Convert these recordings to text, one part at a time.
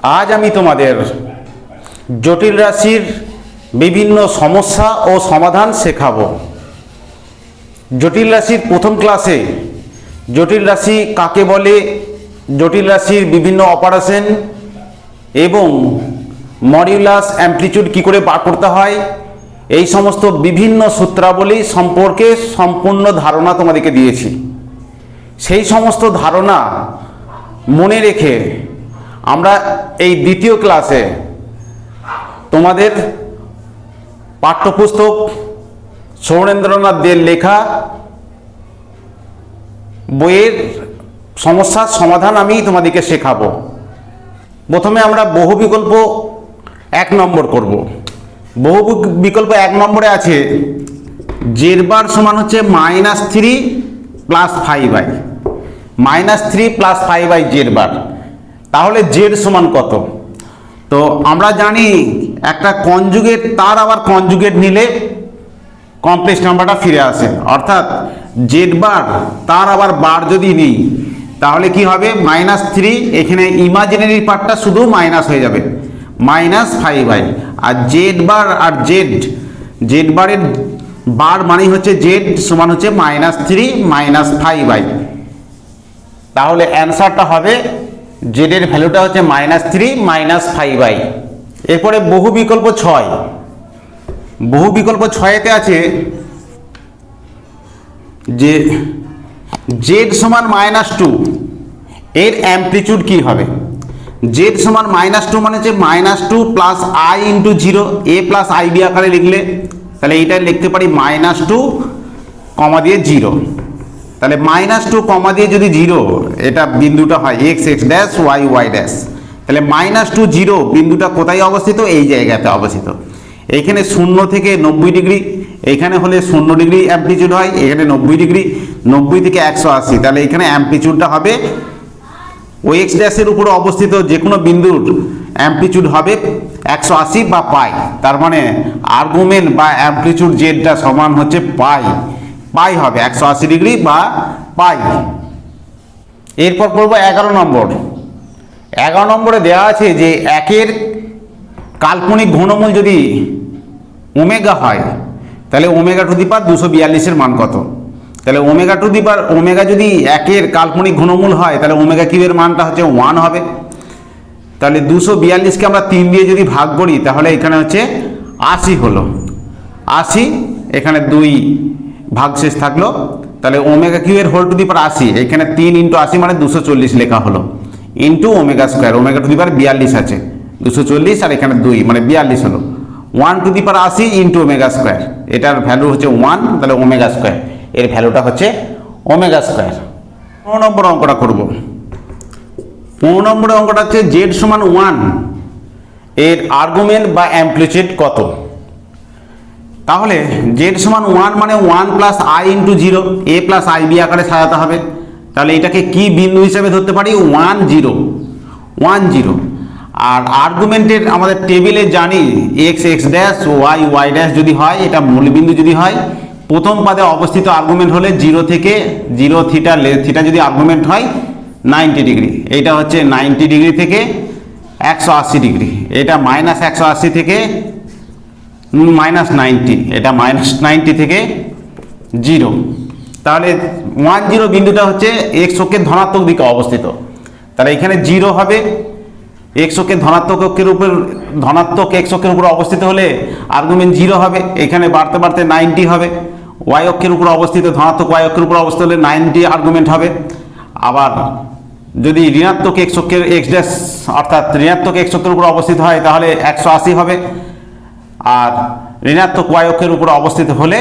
আজ আমি তোমাদের জটিল রাশির বিভিন্ন সমস্যা ও সমাধান শেখাবো। জটিল রাশির প্রথম ক্লাসে জটিল রাশি কাকে বলে, জটিল রাশির বিভিন্ন অপারেশন এবং মডিউলাস অ্যামপ্লিটিউড কী করে বার করতে হয়, এই সমস্ত বিভিন্ন সূত্রাবলী সম্পর্কে সম্পূর্ণ ধারণা তোমাদেরকে দিয়েছি। সেই সমস্ত ধারণা মনে রেখে আমরা এই দ্বিতীয় ক্লাসে তোমাদের পাঠ্যপুস্তক সৌরেন্দ্রনাথ দের লেখা বইয়ের সমস্যার সমাধান আমি তোমাদেরকে শেখাবো। প্রথমে আমরা বহু বিকল্প 1 নম্বর করব। বহু বিকল্প 1 নম্বরে আছে জেড বার সমান হচ্ছে -3 + 5/, -3 + 5/, জেড বার। তাহলে জেড সমান কত? তো আমরা জানি একটা কনজুগেট তার আবার কনজুগেট নিলে কমপ্লেক্স নাম্বারটা ফিরে আসে, অর্থাৎ জেড বার তার আবার বার যদি নিই তাহলে কি হবে, -3, এখানে ইমাজিনারি পার্টটা শুধু মাইনাস হয়ে যাবে, -5/, আর জেড বার আর জেড বারের বার মানে হচ্ছে জেড সমান হচ্ছে -3 - 5/, তাহলে অ্যান্সারটা হবে জেডের ভ্যালুটা হচ্ছে -3 - 5/। এরপরে বহু বিকল্প 6, বহু বিকল্প 6-তে আছে যে জেড সমান -2, এর অ্যামপ্লিটিউড কি হবে? জেড সমান -2 মানে হচ্ছে -2 + i × 0, a + ib আকারে লিখলে তাহলে এইটা লিখতে পারি -2 কমা দিয়ে 0, তাহলে -2 কমা দিয়ে যদি 0, এটা বিন্দুটা হয় x x dash y y dash, তাহলে -2 0 বিন্দুটা কোথায় অবস্থিত? এই জায়গাতে অবস্থিত। এইখানে 0 থেকে 90 ডিগ্রি, এখানে হলে 0 ডিগ্রি অ্যামপ্লিটিউড হয়, এখানে 90 ডিগ্রি, 90 থেকে 180, তাহলে এখানে অ্যামপ্লিটিউডটা হবে ওই এক্স ড্যাশের উপরে অবস্থিত যে কোনো বিন্দুর অ্যামপ্লিটিউড হবে 180 বা পাই, তার মানে আর্গুমেন্ট বা অ্যামপ্লিটিউড জেডটা সমান হচ্ছে পাই হবে 180 ডিগ্রি বা পাই। এরপর করবো 11 নম্বর। 11 নম্বরে দেওয়া আছে যে 1-এর কাল্পনিক ঘনমূল যদি ওমেগা হয় তাহলে ω242 মান কত? তাহলে ওমেগা যদি 1-এর কাল্পনিক ঘনমূল হয় তাহলে ওমেগা কিউবের মানটা হচ্ছে 1 হবে। তাহলে 242কে আমরা 3 দিয়ে যদি ভাগ করি তাহলে এখানে হচ্ছে 80 হলো, 80, এখানে 2 ভাগশেষ থাকলো, তাহলে ওমেগা কিউবের হোল টু দি পাওয়ার 80, এখানে 3 × 80 মানে 240 লেখা হলো, into omega square, omega to the power 42 আছে, 240 আর এখানে 2 মানে 42 হলো, 1 two the power 80 into omega square, এটার ভ্যালু হচ্ছে 1, তাহলে ওমেগা স্কোয়ার, এর ভ্যালুটা হচ্ছে ওমেগা স্কোয়ার। 15 নম্বর অঙ্কটা করব। 15 নম্বরের অঙ্কটা হচ্ছে জেড সমান 1, এর আর্গুমেন্ট বা অ্যামপ্লিটিউড কত? তাহলে জেড সমান 1 মানে 1 + i × 0, a + ib আকারে সাজাতে হবে। তাহলে এটাকে কি বিন্দু হিসেবে ধরতে পারি? 1 0, আর আর্গুমেন্টের আমাদের টেবিলে জানি x x dash y y dash যদি হয়, এটা মূলবিন্দু যদি হয়, প্রথম পাদে অবস্থিত আর্গুমেন্ট হলে 0 থেকে 0 থিটা যদি আর্গুমেন্ট হয় 90 ডিগ্রি, এইটা হচ্ছে 90 ডিগ্রি থেকে 180 ডিগ্রি, এটা -180 থেকে -90, এটা -90 থেকে 0, তাহলে 1 0 বিন্দুটা হচ্ছে x অক্ষের ধনাত্মক দিকে অবস্থিত, তাহলে এখানে 0 হবে। x অক্ষের ধনাত্মক x অক্ষের উপর অবস্থিত হলে আর্গুমেন্ট 0 হবে, এখানে বাড়তে বাড়তে 90 হবে, y অক্ষের উপর অবস্থিত ধনাত্মক y অক্ষের উপর অবস্থিত হলে 90 আর্গুমেন্ট হবে। আবার যদি ঋণাত্মক x অক্ষের x ড্যাশ অর্থাৎ ঋণাত্মক x অক্ষের উপর অবস্থিত হয় তাহলে 180 হবে, আর ঋণাত্মক y অক্ষের উপর অবস্থিত হলে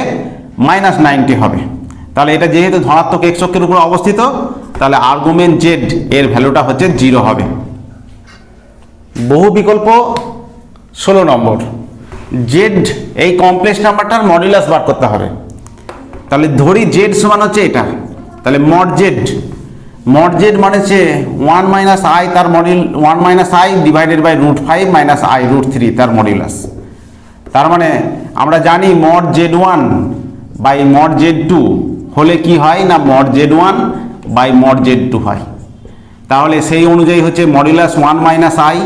-90 হবে। তাহলে এটা যেহেতু ধনাত্মক x অক্ষের উপর অবস্থিত তাহলে আর্গুমেন্ট z এর ভ্যালুটা হচ্ছে 0 হবে। বহু বিকল্প 16 নম্বর, জেড এই কমপ্লেক্স নাম্বারটার মডুলাস বার করতে হবে। তাহলে ধরি জেড সমান হচ্ছে এটা, তাহলে মড জেড মানে হচ্ছে 1 - i তার module 1 - i divided by √5 - i √3 তার মডিউলাস। তার মানে আমরা জানি mod z1 by mod z2 হলে কি হয় না mod z1 by mod z2 হয়। তাহলে সেই অনুযায়ী হচ্ছে modulus 1 - i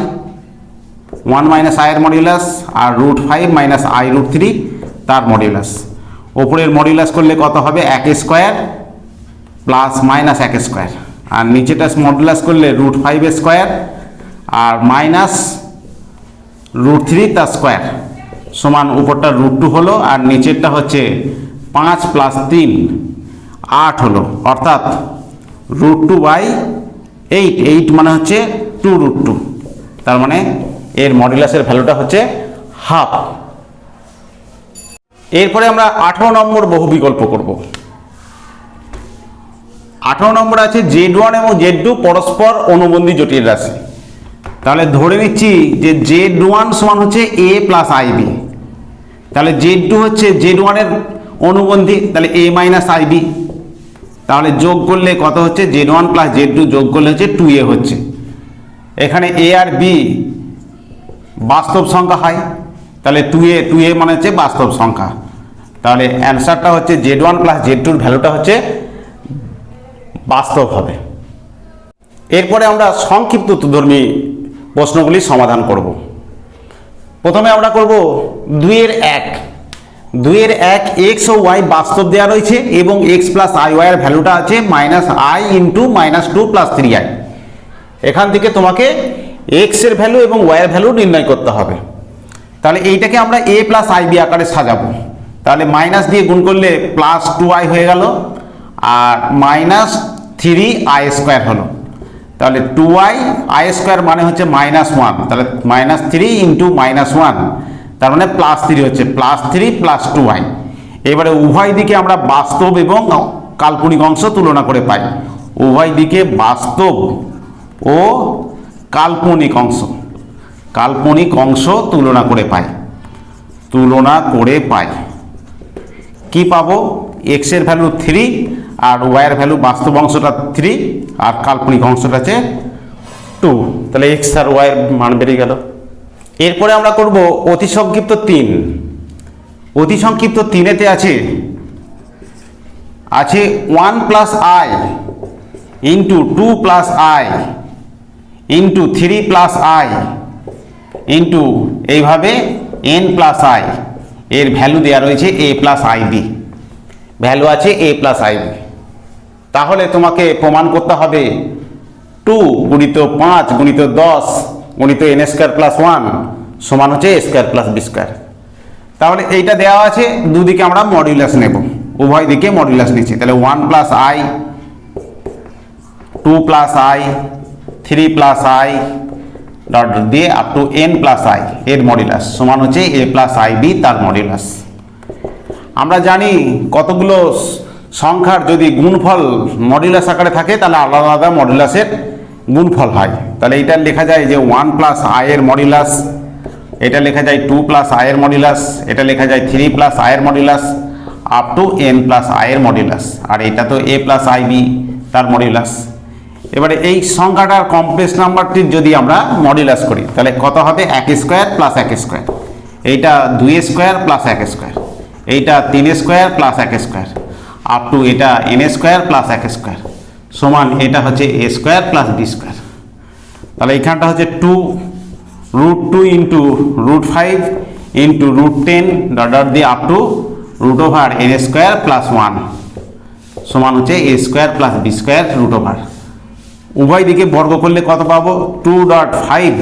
one minus I এর মডিউলাস আর রুট 5 মাইনাস আই রুট 3 তার মডিউলাস। ওপরের মডিউলাস করলে কত হবে, 1 স্কোয়ার প্লাস মাইনাস 1 স্কোয়ার, আর নিচেটা মডুলাস করলে রুট 5 স্কোয়ার আর মাইনাস রুট 3 তার স্কোয়ার সমান উপরটা রুট 2 হলো, আর নিচেরটা হচ্ছে 5 প্লাস 3 8 হলো, অর্থাৎ রুট 2/8। 8 মানে হচ্ছে 2 রুট 2, তার মানে এর মডুলাসের ভ্যালুটা হচ্ছে হাফ। এরপরে আমরা 18 নম্বর বহু বিকল্প করব। 18 নম্বর আছে Z1 এবং Z2 পরস্পর অনুবন্ধী জটিল রাশি। তাহলে ধরে নিচ্ছি যে Z1 সমান হচ্ছে A প্লাস IB, তাহলে Z2 হচ্ছে Z1 এর অনুবন্ধী, তাহলে A মাইনাস IB, তাহলে যোগ করলে কত হচ্ছে, Z1 প্লাস Z2 যোগ করলে হচ্ছে 2A হচ্ছে। এখানে A আর B বাস্তব সংখ্যা হয়, তাহলে 2A মানে হচ্ছে বাস্তব সংখ্যা, তাহলে অ্যান্সারটা হচ্ছে Z1 প্লাস Z2 ভ্যালুটা হচ্ছে বাস্তব হবে। এরপরে আমরা সংক্ষিপ্ত উত্তরধর্মী প্রশ্নগুলি সমাধান করব। প্রথমে আমরা করব 2 এর 1। 2 এর 1 x ও y বাস্তব দেওয়া রয়েছে এবং x প্লাস আই ওয়াই এর ভ্যালুটা আছে minus I into minus 2 plus 3i। এখান থেকে তোমাকে x এর ভ্যালু এবং y এর ভ্যালু নির্ণয় করতে হবে। তাহলে এইটাকে আমরা a প্লাস আই বি আকারে সাজাবো। তাহলে মাইনাস দিয়ে গুণ করলে প্লাস 2i হয়ে গেল আর মাইনাস 3i স্কোয়ার হলো, তাহলে 2i i স্কোয়ার মানে হচ্ছে -1, তাহলে -3 ইন্টু -1 তার মানে +3 হচ্ছে, +3 প্লাস 2i। এবারে উভয় দিকে আমরা বাস্তব এবং কাল্পনিক অংশ তুলনা করে পাই। উভয় দিকে বাস্তব ও কাল্পনিক অংশ তুলনা করে পাই। কি পাবো, x এর ভ্যালু 3 আর y এর ভ্যালু বাস্তব অংশটা 3 আর কাল্পনিক অংশটা আছে 2, তাহলে x আর y এর মান বেরিয়ে গেল। এরপরে আমরা করব অতি সংক্ষিপ্ত 3। অতি সংক্ষিপ্ত 3-এতে আছে 1 plus I into 2 plus I into 3 plus I into এইভাবে n প্লাস আই, এর ভ্যালু দেওয়া রয়েছে a প্লাস আইবি, ভ্যালু আছে a প্লাস আইবি। তাহলে তোমাকে প্রমাণ করতে হবে 2 গুণিত 5 গুণিত 10 গুণিত n স্কোয়ার প্লাস 1 সমান হচ্ছে a square plus B square. তাহলে এইটা দেওয়া আছে, দুদিকে আমরা মডুলাস নেব, উভয় দিকে মডুলাস নিচ্ছি, তাহলে 1 plus I 2 plus I 3 plus I dot দিয়ে up to n plus I এর মডুলাস সমান হচ্ছে a প্লাস আইবি তার মডুলাস। আমরা জানি কতগুলো সংখ্যার যদি গুণফল মডুলাস আকারে থাকে তাহলে আলাদা আলাদা মডুলাসের গুণফল হয়। তাহলে এটা লেখা যায় যে 1 প্লাস আই এর মডুলাস, এটা লেখা যায় 2 প্লাস আই এর মডুলাস, এটা লেখা যায় 3 প্লাস আই এর modulus up to n plus I এর মডুলাস, আর এটা তো a প্লাস আইবি তার মডুলাস। এবারে এই সংখ্যাটার কমপ্লেক্স নাম্বারটির যদি আমরা মডুলাস করি তাহলে কত হবে, 1 স্কোয়ার প্লাস 1 স্কোয়ার, এইটা 2 স্কোয়ার প্লাস 1 স্কোয়ার, এইটা 3 square plus 1 square up to এটা n স্কোয়ার প্লাস 1 স্কোয়ার সমান এটা হচ্ছে a square plus B square. তাহলে এইখানটা হচ্ছে 2 root 2 into root 5 into root 10 dot dot দিয়ে up to root over n square plus 1 সমান হচ্ছে a square plus B square root over. উভয় দিকে বর্গ করলে কত পাবো, 2.5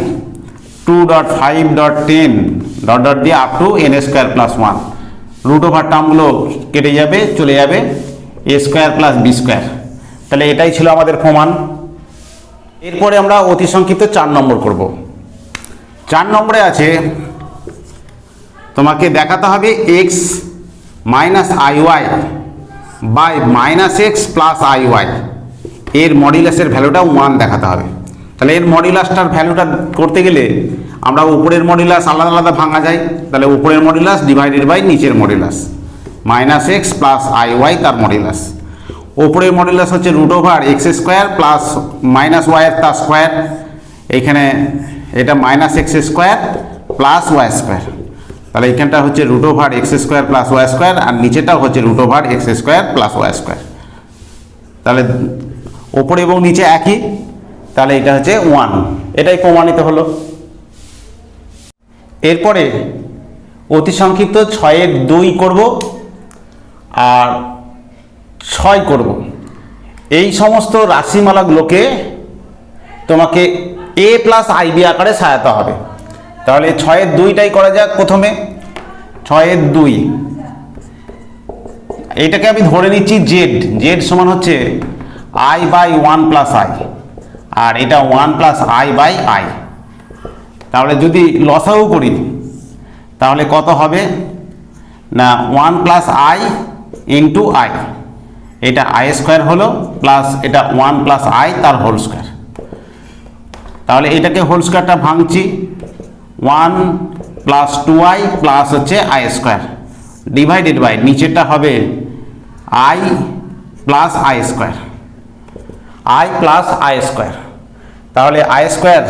2.5.10 ডট ডট দিয়ে up to n square plus 1, root over টার্মগুলো কেটে যাবে, চলে যাবে a square plus B square. তাহলে এটাই ছিল আমাদের প্রমাণ। এরপরে আমরা অতি সংক্ষিপ্ত 4 নম্বর করব। 4 নম্বরে আছে তোমাকে দেখাতে হবে x minus I y by minus x plus I y এর মডুলাসের ভ্যালুটা 1 দেখাতে হবে। তাহলে এর মডুলাসটার ভ্যালুটা করতে গেলে আমরা উপরের মডুলাস আলাদা আলাদা ভাঙা যায়, তাহলে উপরের মডুলাস ডিভাইডেড বাই নিচের modulus, minus x plus I Y তার মডুলাস। উপরের মডুলাস হচ্ছে root over X square plus minus Y এর তার স্কোয়ার, এইখানে এটা minus X square plus Y square, তাহলে এইখানটা হচ্ছে root over X square plus Y square আর নিচেটাও হচ্ছে root over X square plus Y square. তাহলে ওপরে এবং নিচে একই, তাহলে এটা হচ্ছে 1, এটাই প্রমাণিত হলো। এরপরে অতি সংক্ষিপ্ত 6-এর 2 করব আর 6 করব। এই সমস্ত রাশিমালাগুলোকে তোমাকে a প্লাস আইবি আকারে সাজাতে হবে। তাহলে 6-এর 2টাই করা যাক। প্রথমে 6-এর 2, এইটাকে আমি ধরে নিচ্ছি জেড সমান হচ্ছে i বাই 1 প্লাস আই, আর এটা 1 প্লাস আই বাই আই। তাহলে যদি লসাগু করি তাহলে কত হবে না 1 প্লাস আই ইন্টু আই, এটা আই স্কোয়ার হলো, প্লাস এটা 1 প্লাস আই তার হোল স্কোয়ার। তাহলে এটাকে হোল স্কোয়ারটা ভাঙছি, 1 প্লাস 2i প্লাস হচ্ছে আই স্কোয়ার ডিভাইডেড বাই নিচেরটা হবে I plus I square, I plus I square. তাহলে আই স্কোয়ার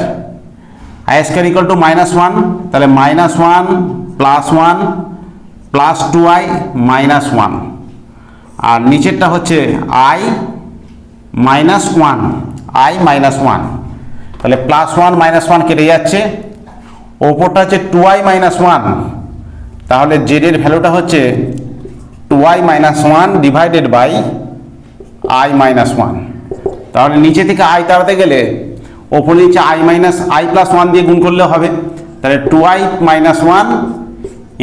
ইকুয়াল টু -1, তাহলে -1 প্লাস 1 প্লাস 2i মাইনাস 1, আর নিচেরটা হচ্ছে i মাইনাস 1, i মাইনাস 1। তাহলে +1 -1 কেটে যাচ্ছে, ওপরটা হচ্ছে 2i মাইনাস 1, তাহলে জেড এর ভ্যালুটা হচ্ছে 2i minus 1 divided by i minus 1। তাহলে নিচে থেকে i তাড়াতে গেলে ওপরে নিচে i মাইনাস i প্লাস 1 দিয়ে গুণ করলে হবে। তাহলে 2i minus 1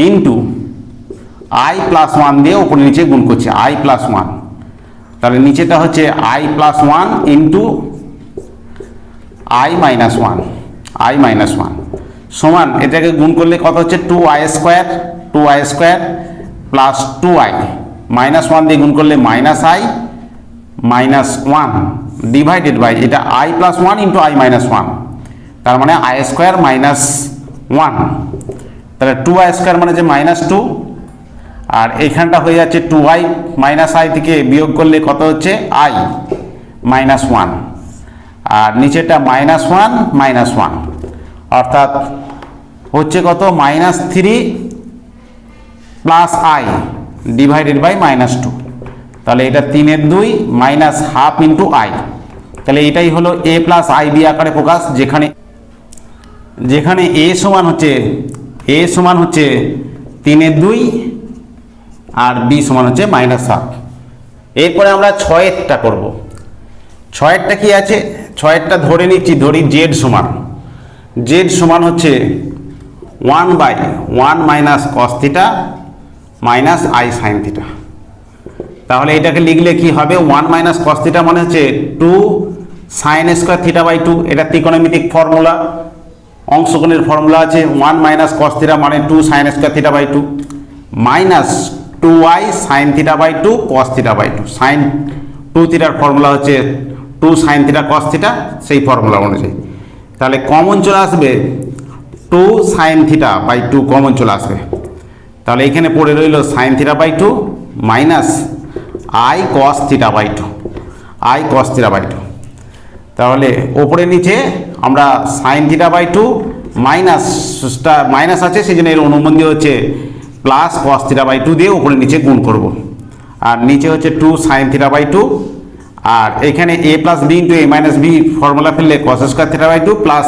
into i plus 1 দিয়ে ওপরে নিচে গুণ করছে i প্লাস 1। তাহলে নিচেটা হচ্ছে i plus 1 into i minus 1, i minus 1 সমান এটাকে গুণ করলে কত হচ্ছে 2i square plus 2i minus 1 দিয়ে গুণ করলে minus i minus 1 divided by এটা i plus 1 into i minus 1, তার মানে i স্কোয়ার মাইনাস 1। তাহলে 2i স্কোয়ার মানে যে -2, আর এইখানটা হয়ে যাচ্ছে 2i মাইনাস i থেকে বিয়োগ করলে কত হচ্ছে i মাইনাস 1, আর নিচেটা -1 -1, অর্থাৎ হচ্ছে কত -3 প্লাস i ডিভাইডেড বাই -2। তাহলে এটা 3-এর 2 মাইনাস হাফ ইন্টু i। তাহলে এটাই হলো a প্লাস আইবি আকারে প্রকাশ, যেখানে a সমান হচ্ছে 3-এর 2 আর b সমান হচ্ছে -1/2। এরপরে আমরা 6-এরটা করব। 6-এরটা কি আছে, 6-এরটা ধরে নিচ্ছি, ধরি জেড সমান হচ্ছে 1/1 minus cos theta minus i sine theta. তাহলে এটাকে লিখলে কি হবে, 1 মাইনাস কস থিটা মানে হচ্ছে 2 সাইন স্কোয়ার থিটা বাই 2, এটা ত্রিকোণমিতিক ফর্মুলা, অংশকোণের ফর্মুলা আছে। 1 মাইনাস কস থিটা মানে 2 sine square theta by 2 minus 2i sine theta by 2 cos theta by 2। Sine 2 থিটার ফর্মুলা হচ্ছে 2 সাইন থিটা কস থিটা, সেই ফর্মুলা অনুযায়ী। তাহলে কমন চলে আসবে 2 সাইন থিটা বাই 2 কমন চলে আসবে। তাহলে এখানে পড়ে রইল sine theta by 2 minus I cos theta by 2, তাহলে ওপরে নিচে আমরা সাইন থিটা বাই 2 মাইনাস আছে, সেই জন্য এর অনুবন্ধী হচ্ছে প্লাস কস থিটা বাই 2 দিয়ে উপরে নিচে গুণ করব, আর নিচে হচ্ছে 2 সাইন থিটা বাই 2, আর এখানে a plus B into a minus B formula ফেললে cos square theta by 2 plus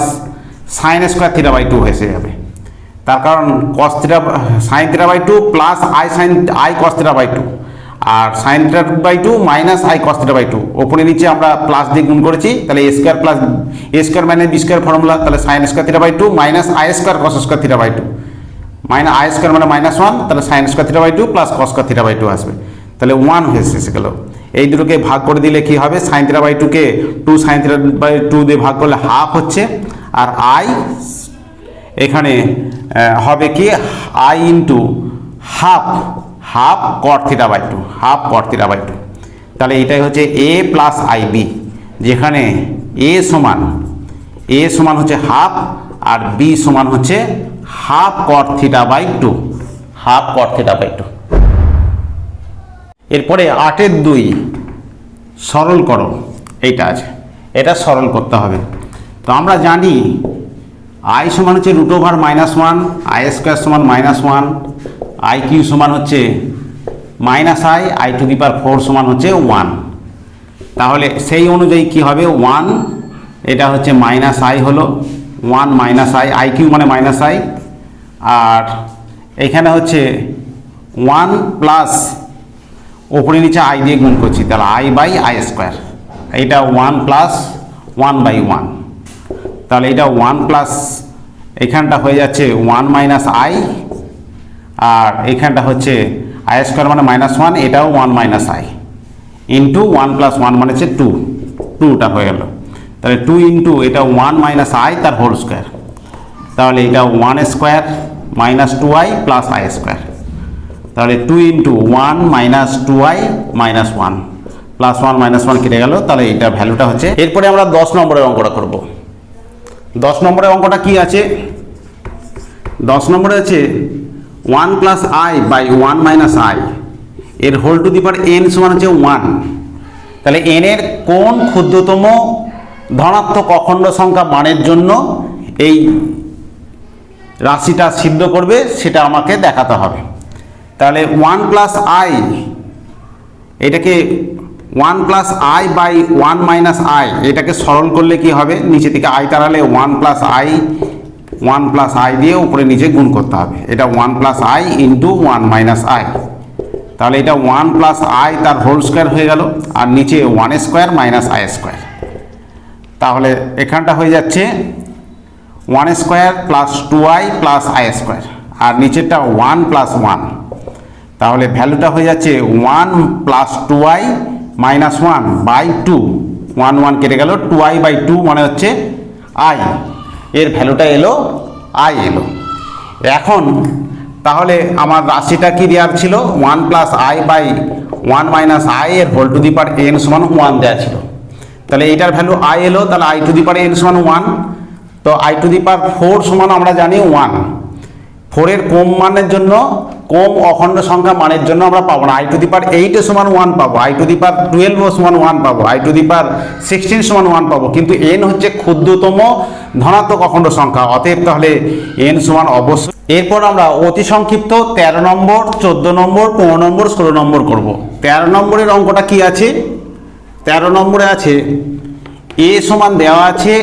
sine square theta by 2 হয়ে যাবে। তার কারণ cos theta sine theta by 2 plus I cos theta by 2, আর sine theta by 2 minus I cos theta by 2, ওপরে নিচে আমরা plus দিয়ে গুণ করেছি। তাহলে a square plus a square minus B square formula, তাহলে sine square theta by 2 minus I square cos square theta by 2 minus I square মানে -1, তাহলে sine square theta by 2 plus cos square theta by 2 আসবে। তাহলে 1 হয়ে এসে গেল। এই দুটোকে ভাগ করে দিলে কি হবে, সাইন থিটা বাই 2 কে 2 সাইন থিটা বাই 2 দিয়ে ভাগ করলে হাফ হচ্ছে, আর আই এখানে হবে কি i into half cot theta by 2, তাহলে এটাই হচ্ছে a প্লাস আইবি, যেখানে a সমান হচ্ছে হাফ আর b সমান হচ্ছে হাফ কট থিটা বাই 2। এরপরে 8-এর 2 সরল করো, এইটা আছে, এটা সরল করতে হবে। তো আমরা জানি i সমান হচ্ছে √1 i স্কোয়ার সমান -1, i কিউ সমান হচ্ছে -i টু দি পাওয়ার 4 সমান হচ্ছে 1। তাহলে সেই অনুযায়ী কি হবে, 1 এটা হচ্ছে -i হলো 1 - i, i কিউ মানে -i, আর এখানে হচ্ছে 1 প্লাস ওপরে নিচে আই দিয়ে গুণ করছি, তাহলে আই বাই আই স্কোয়ার। এইটা 1 প্লাস 1 বাই 1, তাহলে এটা 1 প্লাস এখানটা হয়ে যাচ্ছে 1 মাইনাস আই, আর এখানটা হচ্ছে আই স্কোয়ার মানে -1, এটাও 1 মাইনাস আই ইন্টু 1 প্লাস 1 মানে হচ্ছে 2টা হয়ে গেল। তাহলে 2 ইন্টু এটা 1 মাইনাস আই তার হোল স্কোয়ার, তাহলে এটা 1 square minus 2i plus I square. তাহলে 2 into 1 minus 2i minus 1 plus 1 minus 1 কেটে গেল, তাহলে এটা ভ্যালুটা হচ্ছে। এরপরে আমরা 10 নম্বরের অঙ্কটা করব। 10 নম্বরের অঙ্কটা কি আছে? 10 নম্বরে আছে 1 plus I by 1 minus I এর whole to the power n সমান হচ্ছে 1। তাহলে n এর কোন ক্ষুদ্রতম ধনাত্মক অখণ্ড সংখ্যা মানের জন্য এই রাশিটা সিদ্ধ করবে সেটা আমাকে দেখাতে হবে। তাহলে 1 প্লাস আই, এটাকে 1 plus I by 1 minus i, এটাকে সরল করলে কি হবে? নিচে থেকে আই তাড়ালে 1 প্লাস আই দিয়ে উপরে নিচে গুণ করতে হবে। এটা 1 plus I into 1 minus I, তাহলে এটা 1 প্লাস আই তার হোল স্কোয়ার হয়ে গেল, আর নিচে 1 স্কোয়ার মাইনাস আই স্কোয়ার। তাহলে এখানটা হয়ে যাচ্ছে 1 square plus 2i plus I square, আর নিচেরটা 1 প্লাস 1, তাহলে ভ্যালুটা হয়ে যাচ্ছে 1 প্লাস 2i মাইনাস 1 বাই 2, 1 1 কেটে গেল, 2i বাই 2 মানে হচ্ছে i, এর ভ্যালুটা এলো i এলো। এখন তাহলে আমার রাশিটা কি দেওয়ার ছিল? 1 plus I by 1 minus I এর whole to the power n সমান 1 দেওয়া ছিল। তাহলে এইটার ভ্যালু i এলো, তাহলে i two the power n সমান 1। তো i টু দি পাওয়ার 4 সমান আমরা জানি 1। 4 এর কম মানের জন্য, কম অখণ্ড সংখ্যা মানের জন্য আমরা পাবো না। i টু দি পাওয়ার 8 সমান 1 পাবো, i টু দি পাওয়ার 12 সমান 1 পাবো, i টু দি পাওয়ার 16 সমান 1 পাবো, কিন্তু n হচ্ছে ক্ষুদ্রতম ধনাত্মক অখণ্ড সংখ্যা, অতএব তাহলে n সমান অবশ্যই। এরপর আমরা অতি সংক্ষিপ্ত 13 নম্বর, 14 নম্বর, 15 নম্বর, 16 নম্বর করব। 13 নম্বরের অঙ্কটা কি আছে? 13 নম্বরে আছে a সমান দেওয়া আছে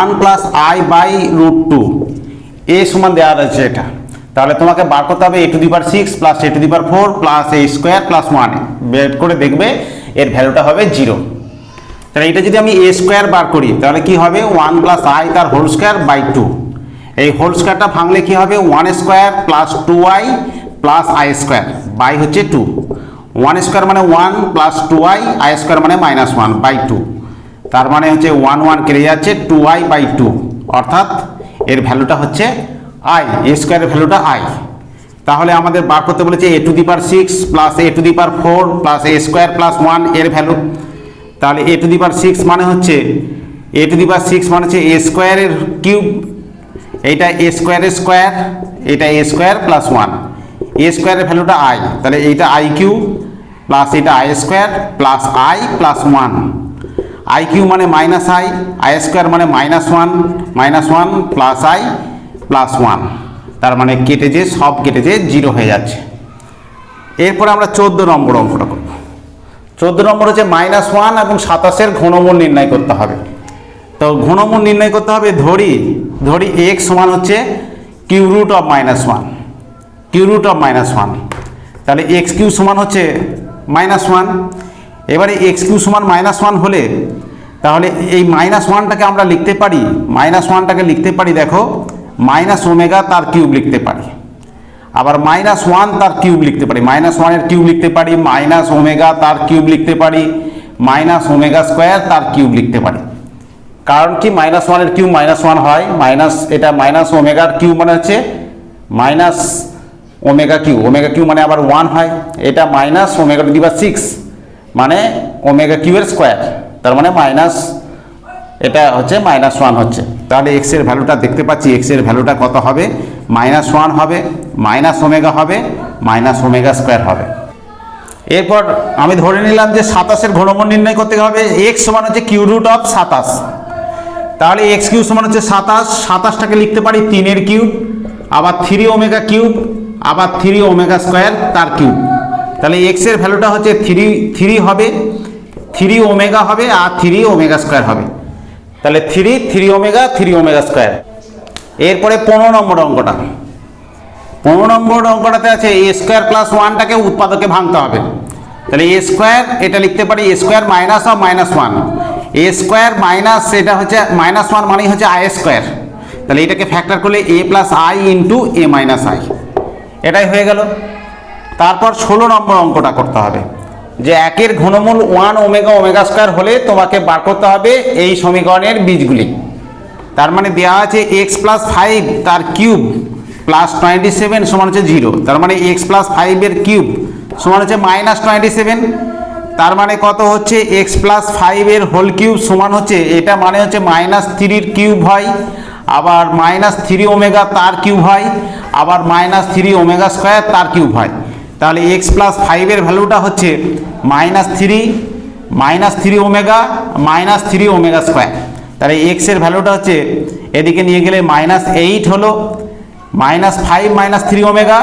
1 প্লাস আই বাই √2, a সমান দেওয়া আছে এটা। তাহলে তোমাকে বার করতে হবে a two the power 6 plus a two the power 4 plus a square plus 1, বের করে দেখবে এর ভ্যালুটা হবে 0। তাহলে এটা যদি আমি a স্কোয়ার বার করি তাহলে কি হবে? 1 প্লাস আই তার হোল স্কোয়ার বাই 2, এই হোল স্কোয়ারটা ভাঙলে কি হবে? 1 square plus 2i plus I square by হচ্ছে 2, 1 স্কোয়ার মানে 1 প্লাস 2i, আই স্কোয়ার মানে -1 বাই 2, তার মানে হচ্ছে 1 1 কেটে যাচ্ছে 2i বাই 2, অর্থাৎ এর ভ্যালুটা হচ্ছে i, a স্কোয়ারের ভ্যালুটা i। তাহলে আমাদের বার করতে বলেছে a two the power 6 plus a two the power 4 plus a square plus 1 এর ভ্যালু। তাহলে a টু দি পাওয়ার 6 মানে হচ্ছে a টু দি পাওয়ার 6 মানে হচ্ছে a স্কোয়ারের কিউব, এইটা a স্কোয়ারের স্কোয়ার, এটা a স্কোয়ার প্লাস 1, a স্কোয়ারের ভ্যালুটা i, তাহলে এইটা i কিউব প্লাস এটা i square plus i plus 1, i cube মানে মাইনাস i স্কোয়ার মানে -1 প্লাস i প্লাস 1, তার মানে কেটেছে, সব কেটেছে, 0 হয়ে যাচ্ছে। এরপরে আমরা 14 নম্বর অঙ্কটা করব। 14 নম্বর হচ্ছে -1 এবং 27-এর ঘনমূল নির্ণয় করতে হবে। তো ঘনমূল নির্ণয় করতে হবে, ধরি x সমান হচ্ছে cube root of -1, cube root of -1, তাহলে x কিউ সমান হচ্ছে -1। এবারে x কিউ সমান -1 হলে তাহলে এই -1টাকে আমরা লিখতে পারি, -1টাকে লিখতে পারি, দেখো -ওমেগা তার কিউব লিখতে পারি, আবার -1 তার কিউব লিখতে পারি, -1 এর কিউব লিখতে পারি, -ওমেগা তার কিউব লিখতে পারি, -ওমেগা স্কোয়ার তার কিউব লিখতে পারি। কারণ কি? -1 এর কিউব -1 হয়, এটা -ওমেগার কিউব মানে হচ্ছে ওমেগা কিউ মানে আবার 1 হয়, এটা -ওমেগা টু দি পাওয়ার 6 মানে ওমেগা কিউ এর স্কোয়ার, তার মানে এটা হচ্ছে -1 হচ্ছে। তাহলে x এর ভ্যালুটা দেখতে পাচ্ছি, x এর ভ্যালুটা কত হবে? -1 হবে, ওমেগা হবে, ওমেগা স্কোয়ার হবে। এরপর আমি ধরে নিলাম যে 27-এর ঘনমূল নির্ণয় করতে হবে, x সমান হচ্ছে কিউ রুট অফ 27, তাহলে x কিউ সমান হচ্ছে 27টাকে লিখতে পারি 3 এর কিউব, আবার 3 ওমেগা কিউব, আবার 3 ওমেগা স্কোয়ার তার কিউব। তাহলে x এর ভ্যালুটা হচ্ছে 3 হবে, 3 ওমেগা হবে, আর 3 ওমেগা স্কোয়ার হবে, তাহলে 3 ওমেগা স্কোয়ার। এরপরে 15 নম্বর অঙ্কটা, 15 নম্বর অঙ্কটাতে আছে এ স্কোয়ার প্লাস ওয়ানটাকে উৎপাদকে ভাঙতে হবে। তাহলে এ স্কোয়ার এটা লিখতে পারি A square minus of minus one, A square minus এটা হচ্ছে মাইনাস ওয়ান মানে হচ্ছে আই স্কোয়ার, তাহলে এটাকে ফ্যাক্টর করলে A plus I into A minus I, এটাই হয়ে গেল। তারপর 16 নম্বর অঙ্কটা করতে হবে যে একের ঘনমূল 1 ওমেগা ওমেগা স্কোয়ার হলে তোমাকে বার করতে হবে এই সমীকরণের বীজগুলি। তার মানে দেওয়া আছে এক্স প্লাস 5 তার কিউব প্লাস 27 সমান হচ্ছে 0, তার মানে এক্স প্লাস 5 এর কিউব সমান হচ্ছে মাইনাস 27, তার মানে কত হচ্ছে এক্স প্লাস 5 এর হোল কিউব সমান হচ্ছে এটা মানে হচ্ছে মাইনাস 3 কিউব হয়, আবার মাইনাস 3 ওমেগা তার কিউব হয়, আবার মাইনাস 3 ওমেগা স্কোয়ার তার কিউব হয়। তাহলে এক্স প্লাস 5 এর ভ্যালুটা হচ্ছে minus 3 omega minus 3 omega square. তাহলে এক্স এর ভ্যালুটা হচ্ছে এদিকে নিয়ে গেলে মাইনাস 8 হলো, minus 5 minus 3 omega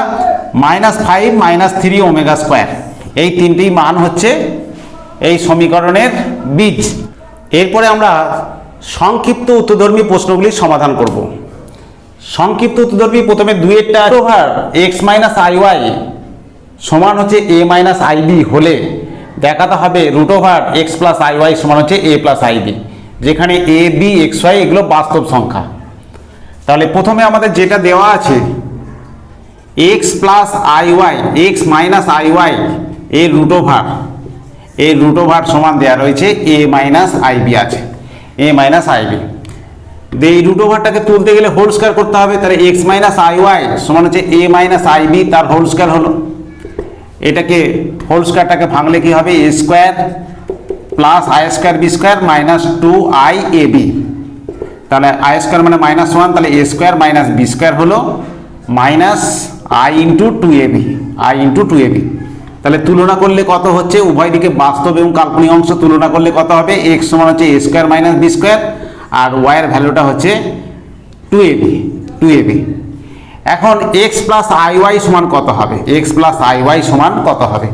minus 5 minus 3 omega square, এই তিনটি মান হচ্ছে এই সমীকরণের বীজ। এরপরে আমরা সংক্ষিপ্ত উত্তরধর্মী প্রশ্নগুলির সমাধান করব। সংক্ষিপ্ত উত্তরধর্মী প্রথমে দুইয়েরটা over X minus I Y সমান হচ্ছে এ মাইনাস আই বি হলে দেখাতে হবে root over X plus I Y সমান হচ্ছে এ প্লাস আই বি, যেখানে এ বি এক্স ওয়াই এগুলো বাস্তব সংখ্যা। তাহলে প্রথমে আমাদের যেটা দেওয়া আছে x plus I y x minus I y এর রুট ওভার সমান দেওয়া রয়েছে এ মাইনাস আই বি আছে, এ মাইনাস আই বি। এই রুট ওভারটাকে তুলতে গেলে হোল স্কোয়ার করতে হবে, তাহলে এক্স মাইনাস আই ওয়াই সমান হচ্ছে এ মাইনাস আই বি তার হোল স্কোয়ার হলো। এটাকে হোল স্কোয়ারটাকে ভাঙলে কি হবে A square plus I square B square minus 2 I A B, তাহলে আই স্কোয়ার মানে মাইনাস 1, তাহলে A square minus B square হলো minus I into 2 A B. তাহলে তুলনা করলে কত হচ্ছে উভয় দিকে বাস্তব এবং কাল্পনিক অংশ তুলনা করলে কত হবে এক্স সমান হচ্ছে A square minus B square আর ওয়াইয়ের ভ্যালুটা হচ্ছে 2 এ বি। এখন এক্স প্লাস আই ওয়াই সমান কত হবে, এক্স প্লাস আই ওয়াই সমান কত হবে,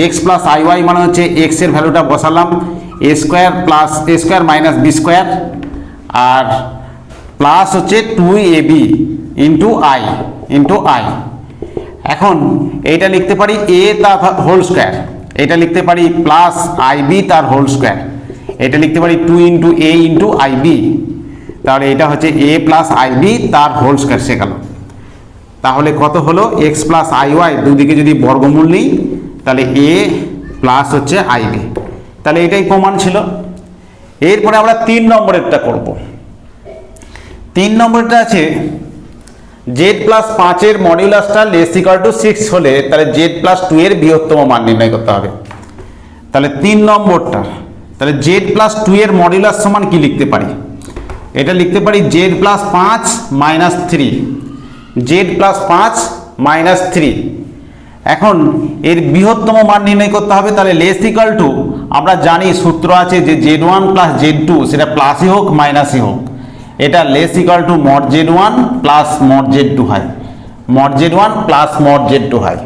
এক্স প্লাস আই ওয়াই মানে হচ্ছে এক্স এর ভ্যালুটা বসালাম এ স্কোয়ার প্লাস এ স্কোয়ার মাইনাস বি স্কোয়ার আর প্লাস হচ্ছে 2 এ বি ইন্টু আই। এখন এইটা লিখতে পারি এ তার হোল স্কোয়ার, এটা লিখতে পারি প্লাস আই বি তার হোল স্কোয়ার, এটা লিখতে পারি 2 into A into i b, তাহলে এটা হচ্ছে এ প্লাস আই বি তার হোল স্কোয়ার শেখালো। তাহলে কত হলো এক্স প্লাস আই ওয়াই দুদিকে যদি বর্গমূল নিই তাহলে এ প্লাস হচ্ছে আই বি, তাহলে এটাই প্রমাণ ছিল। এরপরে আমরা 3 নম্বরেরটা করব। 3 নম্বরটা আছে জেড প্লাস 5 এর মডিউলাসটা লেস ইকুয়াল টু 6 হলে তাহলে জেড প্লাস 2 এর বৃহত্তম মান নির্ণয় করতে হবে। তাহলে 3 নম্বরটা, তাহলে জেড প্লাস 2 এর মডিউলাস সমান কি লিখতে পারি, এটা লিখতে পারি Z plus 5 minus 3, Z plus 5 minus 3। এখন এর বৃহত্তম মান নির্ণয় করতে হবে, তাহলে লেস ইকুয়াল টু আমরা জানি সূত্র আছে যে Z one plus Z two সেটা প্লাসই হোক মাইনাসই হোক, এটা less equal to mod Z one plus mod Z two হয়, mod Z one plus mod Z two হয়।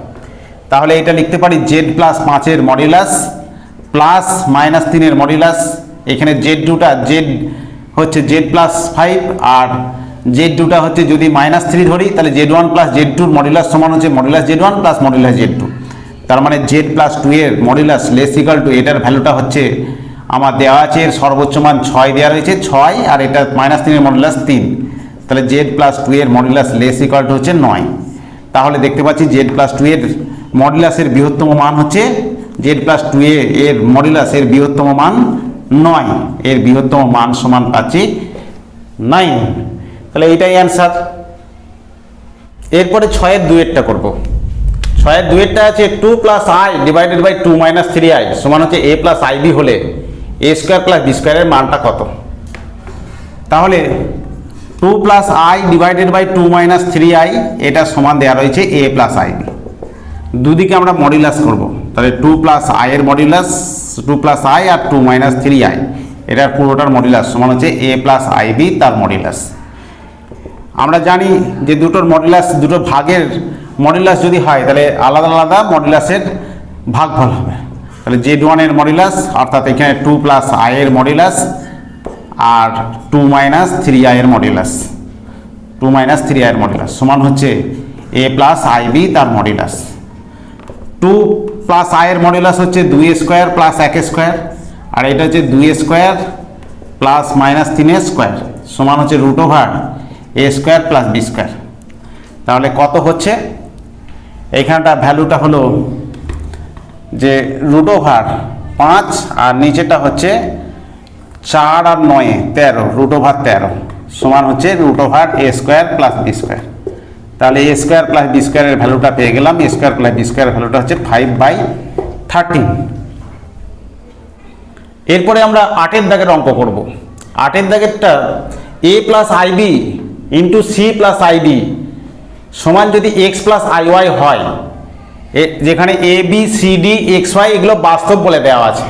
তাহলে এটা লিখতে পারি জেড প্লাস 5 এর মডিউলাস প্লাস মাইনাস 3 এর মডিউলাস, এখানে জেড টুটা জেড হচ্ছে জেড প্লাস 5 আর জেড টুটা হচ্ছে যদি মাইনাস 3 ধরি তাহলে জেড ওয়ান প্লাস জেড টুর মডিউলাস সমান হচ্ছে modulus z one plus modulus z two, তার মানে জেড প্লাস 2 এর মডিউলাস লেস ইকুয়াল টু এটার ভ্যালুটা হচ্ছে আমার দেওয়া আছে এর সর্বোচ্চ মান 6 দেওয়া রয়েছে 6 আর এটা মাইনাস 3 এর মডিউলাস 3, তাহলে জেড প্লাস 2 এর মডিউলাস লেস ইকুয়াল টু হচ্ছে 9। তাহলে দেখতে পাচ্ছি জেড প্লাস 2 এর মডিউলাসের বৃহত্তম মান হচ্ছে জেড প্লাস 2 এর মডিউলাসের বৃহত্তম মান 9, এর বৃহত্তম মান সমান পাচ্ছি 9, তাহলে এইটাই অ্যান্সার। এরপরে 6 এর 2 করব। 6 এর 2 আছে 2 plus i divided by 2 minus 3i সমান হচ্ছে এ প্লাস আই বি হলে এ স্কোয়ার প্লাস বি স্কোয়ারের মানটা কত। তাহলে 2 plus i divided by 2 minus 3i এটা সমান দেওয়া রয়েছে এ প্লাস আই বি, দুদিকে আমরা মডিউলাস করব, তাহলে 2 প্লাস আই এর মডিউলাস 2 প্লাস আই আর 2 মাইনাস 3i এটার পুরোটার মডিউলাস সমান হচ্ছে এ প্লাস আই বি তার মডিউলাস। আমরা জানি যে দুটোর মডিউলাস দুটো ভাগের মডিউলাস যদি হয় তাহলে আলাদা আলাদা মডিউলাসের ভাগফল হবে, তাহলে জেড ওয়ানের মডিউলাস অর্থাৎ এখানে 2 প্লাস আই এর মডিউলাস আর 2 মাইনাস 3i এর মডিউলাস, 2 মাইনাস 3i এর মডিউলাস সমান হচ্ছে এ প্লাস আইবি তার মডুলাস। 2 প্লাস আই এর মডুলাস হচ্ছে 2 স্কোয়ার প্লাস 1 স্কোয়ার, আর এটা হচ্ছে 2 স্কোয়ার প্লাস মাইনাস 3 স্কোয়ার সমান হচ্ছে root over a square plus B square. তাহলে কত হচ্ছে, এইখানটা ভ্যালুটা হলো যে রুট ওভার 5 আর নিচেটা হচ্ছে 4 আর 9 13, রুট ওভার 13 সমান হচ্ছে root over a square plus B square. তাহলে এ স্কোয়ার প্লাস বি স্কোয়ারের ভ্যালুটা পেয়ে গেলাম, এ স্কোয়ার প্লাস বি স্কোয়ারের ভ্যালুটা হচ্ছে 5/13। এরপরে আমরা 8 দাগের অঙ্ক করব। 8 দাগেরটা A plus I B into C plus ID সমান যদি এক্স প্লাস আই ওয়াই হয়, যেখানে A B C D X Y এগুলো বাস্তব বলে দেওয়া আছে,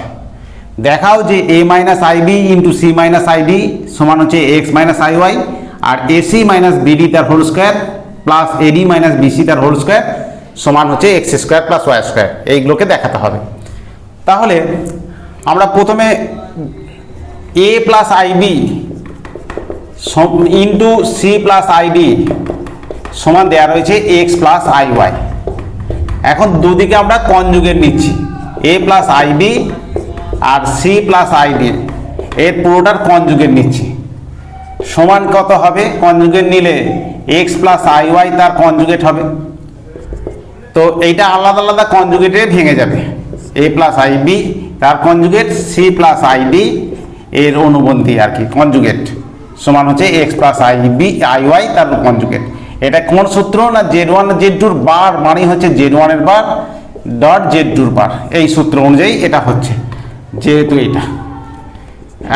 দেখাও যে A minus I B into C minus I D সমান হচ্ছে এক্স মাইনাস আই ওয়াই, আর এসি মাইনাস বিডি তার whole square plus A D minus BC তার হোল স্কোয়ার সমান হচ্ছে X square plus Y square. এইগুলোকে দেখাতে হবে। তাহলে আমরা প্রথমে A plus I B into C plus ID সমান দেওয়া রয়েছে এক্স প্লাস আই ওয়াই। এখন দুদিকে আমরা কনজুগেট নিচ্ছি, এ প্লাস আইবি আর সি প্লাস আইডি এর পুরোটার কনজুগেট নিচ্ছি। সমান কত হবে, কনজুগেট নিলে এক্স প্লাস আই ওয়াই তার কনজুগেট হবে। তো এইটা আলাদা আলাদা কনজুগেটে ভেঙে যাবে, এ প্লাস আইবি তার কনজুগেট, সি প্লাস আইডি এর অনুবন্ধী আর কি কনজুগেট সমান হচ্ছে x plus i b i Y তার কনজুগেট। এটা কোন সূত্র না Z1 Z2 এর বার মানে হচ্ছে Z1 এর বার ডট Z2 এর বার, এই সূত্র অনুযায়ী এটা হচ্ছে, যেহেতু এটা।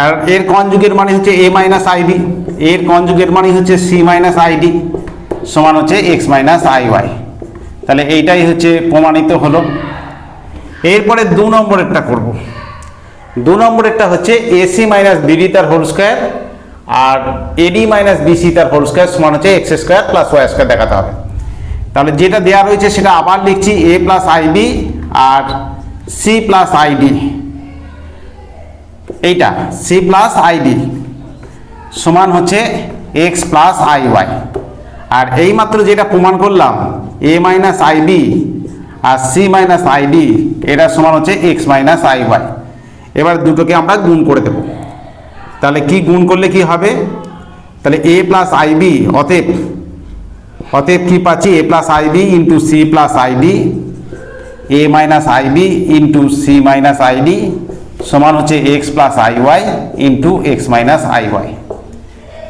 আর এর কনজুগেট মানে হচ্ছে এ মাইনাস আইবি, এর কনজুগেট মানে হচ্ছে সি মাইনাস আইডি সমান হচ্ছে এক্স মাইনাস আই ওয়াই। তাহলে এইটাই হচ্ছে প্রমাণিত হলো। এরপরে 2 নম্বরেরটা করব। 2 নম্বরেরটা হচ্ছে এসি মাইনাস বিডি তার হোল স্কোয়ার আর এডি মাইনাস বিসি তার হোল স্কোয়ার সমান হচ্ছে X square plus Y square দেখাতে হবে। তাহলে যেটা দেওয়া রয়েছে সেটা আবার লিখছি, এ প্লাস আইবি আর সি প্লাস আইডি, এইটা সি প্লাস আইডি সমান হচ্ছে এক্স প্লাস আই ওয়াই। আর এইমাত্র যেটা প্রমাণ করলাম এ মাইনাস আইবি আর সি মাইনাস আইডি এটা সমান হচ্ছে এক্স মাইনাস আই ওয়াই। এবার দুটোকে আমরা গুণ করে দেব। তাহলে কি গুণ করলে কি হবে, তাহলে এ প্লাস আইবি অতএব কি পাচ্ছি, A plus I B into C plus I D A minus I B into C minus I D সমান হচ্ছে x plus I Y into X minus I Y.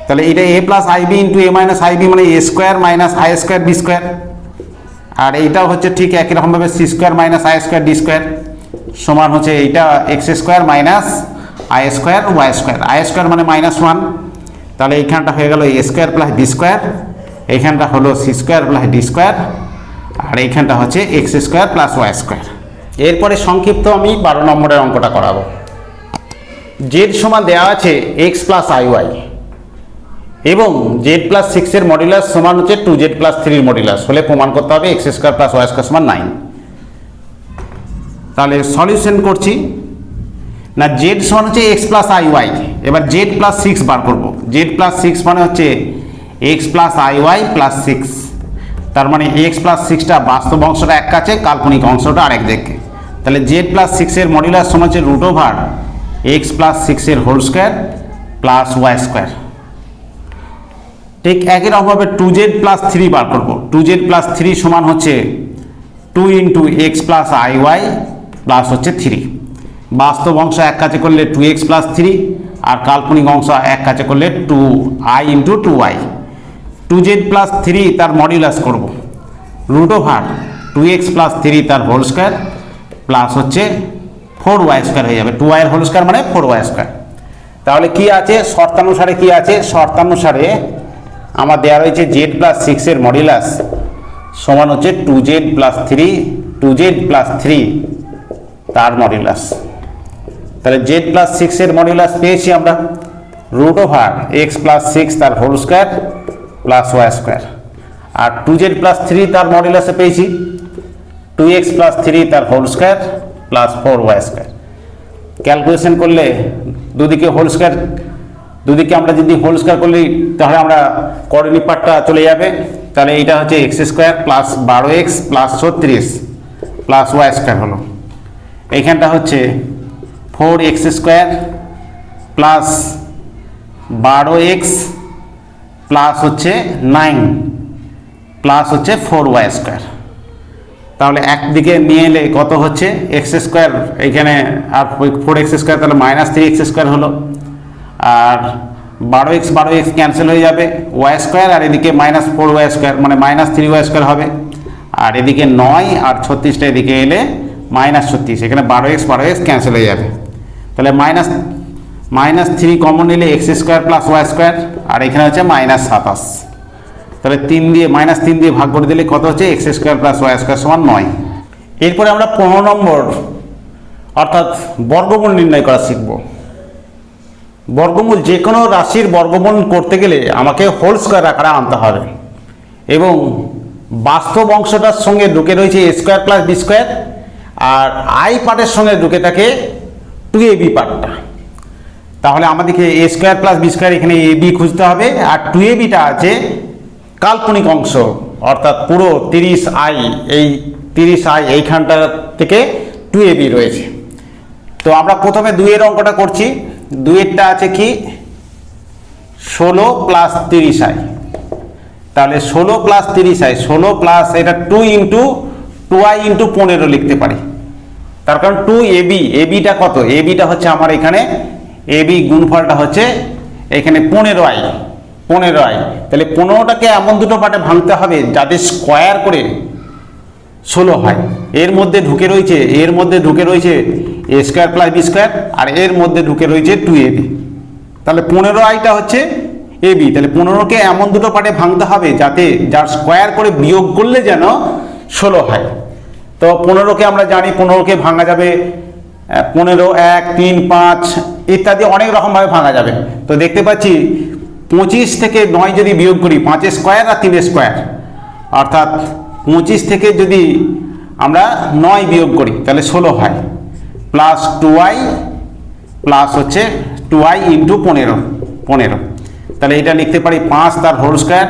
তাহলে এটা A plus I B into A minus I B মানে A square minus I square B square, আর এইটাও হচ্ছে ঠিক একই রকমভাবে C square minus I square D square সমান হচ্ছে এইটা X square minus I square Y square, I square মানে -1। তাহলে এইখানটা হয়ে গেল A square plus B square, এইখানটা হলো C square plus D square, আর এইখানটা হচ্ছে X square plus Y square. এরপরে সংক্ষিপ্ত আমি 12 নম্বরের অঙ্কটা করাবো। জেড সমান দেওয়া আছে এক্স প্লাস আই ওয়াই এবং জেড প্লাস 6 এর মডুলাস সমান হচ্ছে 2z প্লাস 3 এর মডুলাস হলে প্রমাণ করতে হবে X square plus Y square সমান 9। তাহলে সলিউশন করছি না, জেড সমান হচ্ছে এক্স প্লাস আই ওয়াই, এবার জেড প্লাস 6 বার করবো। জেড প্লাস 6 মানে হচ্ছে x plus I Y plus 6, তার মানে এক্স প্লাস 6টা বাস্তব অংশটা এক কাছে, কাল্পনিক অংশটা আরেক দিকে। তাহলে জেড প্লাস 6 এর মডুলাস সমান হচ্ছে রুট ওভার এক্স প্লাস 6 এর whole square plus Y square. ঠিক একই রকমভাবে 2z প্লাস 3 বার করবো। 2z প্লাস 3 সমান হচ্ছে 2 into X plus I Y plus হচ্ছে 3, বাস্তব অংশ এক কাছে করলে 2x প্লাস 3 আর কাল্পনিক অংশ এক কাছে করলে 2i into 2y। 2z plus 3 তার মডুলাস করব রুট ওভার 2x প্লাস 3 তার হোল স্কোয়ার প্লাস হচ্ছে 4y স্কোয়ার হয়ে যাবে, 2y এর হোল স্কোয়ার মানে 4y স্কোয়ার। তাহলে কি আছে শর্তানুসারে, কি আছে শর্তানুসারে আমার দেওয়া রয়েছে জেড প্লাস 6 এর মডুলাস সমান হচ্ছে 2z প্লাস 3 তার মডুলাস। তাহলে জেড প্লাস 6 এর মডুলাস পেয়েছি আমরা রুট ওভার এক্স প্লাস 6 তার whole square plus Y square, আর 2z প্লাস 3 তার মডুলাসে পেয়েছি 2x প্লাস 3 তার হোল স্কোয়ার প্লাস 4y স্কোয়ার। ক্যালকুলেশন করলে দুদিকে হোল স্কোয়ার, দুদিকে আমরা যদি হোল স্কোয়ার করলে তাহলে আমরা করণীয় পার্টটা চলে যাবে। তাহলে এইটা হচ্ছে X square plus 12x plus 36 plus Y square হলো। এইখানটা হচ্ছে 4x square plus 12x plus হচ্ছে 9 প্লাস হচ্ছে 4y স্কোয়ার। তাহলে একদিকে নিয়ে এলে কত হচ্ছে এক্স স্কোয়ার, এইখানে আর 4x স্কোয়ার, তাহলে মাইনাস 3x স্কোয়ার হলো, আর 12x ক্যান্সেল হয়ে যাবে, ওয়াই স্কোয়ার, আর এদিকে মাইনাস 4y স্কোয়ার মানে মাইনাস 3y স্কোয়ার হবে, আর এদিকে 9 আর 36টা এদিকে এলে মাইনাস 36, এখানে 12x ক্যান্সেল হয়ে যাবে। তাহলে মাইনাস 3 কমন নিলে X square plus Y square, আর এখানে হচ্ছে মাইনাস 27। তাহলে মাইনাস 3 দিয়ে ভাগ করে দিলে কত হচ্ছে X square plus Y square সমান 9। এরপরে আমরা 15 নম্বর অর্থাৎ বর্গমূল নির্ণয় করা শিখব। বর্গমূল, যে কোনো রাশির বর্গমূল করতে গেলে আমাকে হোল স্কোয়ার আকারে আনতে হবে, এবং বাস্তব অংশটার সঙ্গে ঢুকে রয়েছে A square plus B square, আর আই পার্টের সঙ্গে ঢুকে থাকে 2ab পার্টটা। তাহলে আমাদেরকে A square plus B square এখানে এ বি খুঁজতে হবে, আর 2abটা আছে কাল্পনিক অংশ, অর্থাৎ পুরো 30i, এই 30i এইখানটা থেকে 2ab রয়েছে। তো আমরা প্রথমে 2 এর অঙ্কটা করছি। 2 এরটা আছে কি 16 প্লাস 30i, তাহলে 16 প্লাস 30i, 16 প্লাস এটা 2 ইন্টু 2i ইন্টু 15 লিখতে পারি, তার কারণ 2ab, abটা কত, abটা হচ্ছে আমার এখানে ab গুণফলটা হচ্ছে এখানে 15i, তাহলে 15টাকে এমন দুটো পার্টে ভাঙতে হবে যাতে স্কোয়ার করে 16 হয়। এর মধ্যে ঢুকে রয়েছে A square plus B square, আর এর মধ্যে ঢুকে রয়েছে 2ab, তাহলে 15iটা হচ্ছে ab। তাহলে 15কে এমন দুটো পার্টে ভাঙতে হবে যাতে যার স্কোয়ার করে বিয়োগ করলে যেন 16 হয়। তো 15কে আমরা জানি 15কে ভাঙা যাবে 15, 1, 3, 5 ইত্যাদি অনেক রকমভাবে ভাঙা যাবে। তো দেখতে পাচ্ছি 25 থেকে 9 যদি বিয়োগ করি, 5 স্কোয়ার আর 3 স্কোয়ার, অর্থাৎ 25 থেকে যদি আমরা 9 বিয়োগ করি তাহলে 16 হয়, প্লাস 2i প্লাস হচ্ছে 2i ইন্টু 15, তাহলে এটা লিখতে পারি 5 তার হোল স্কোয়ার,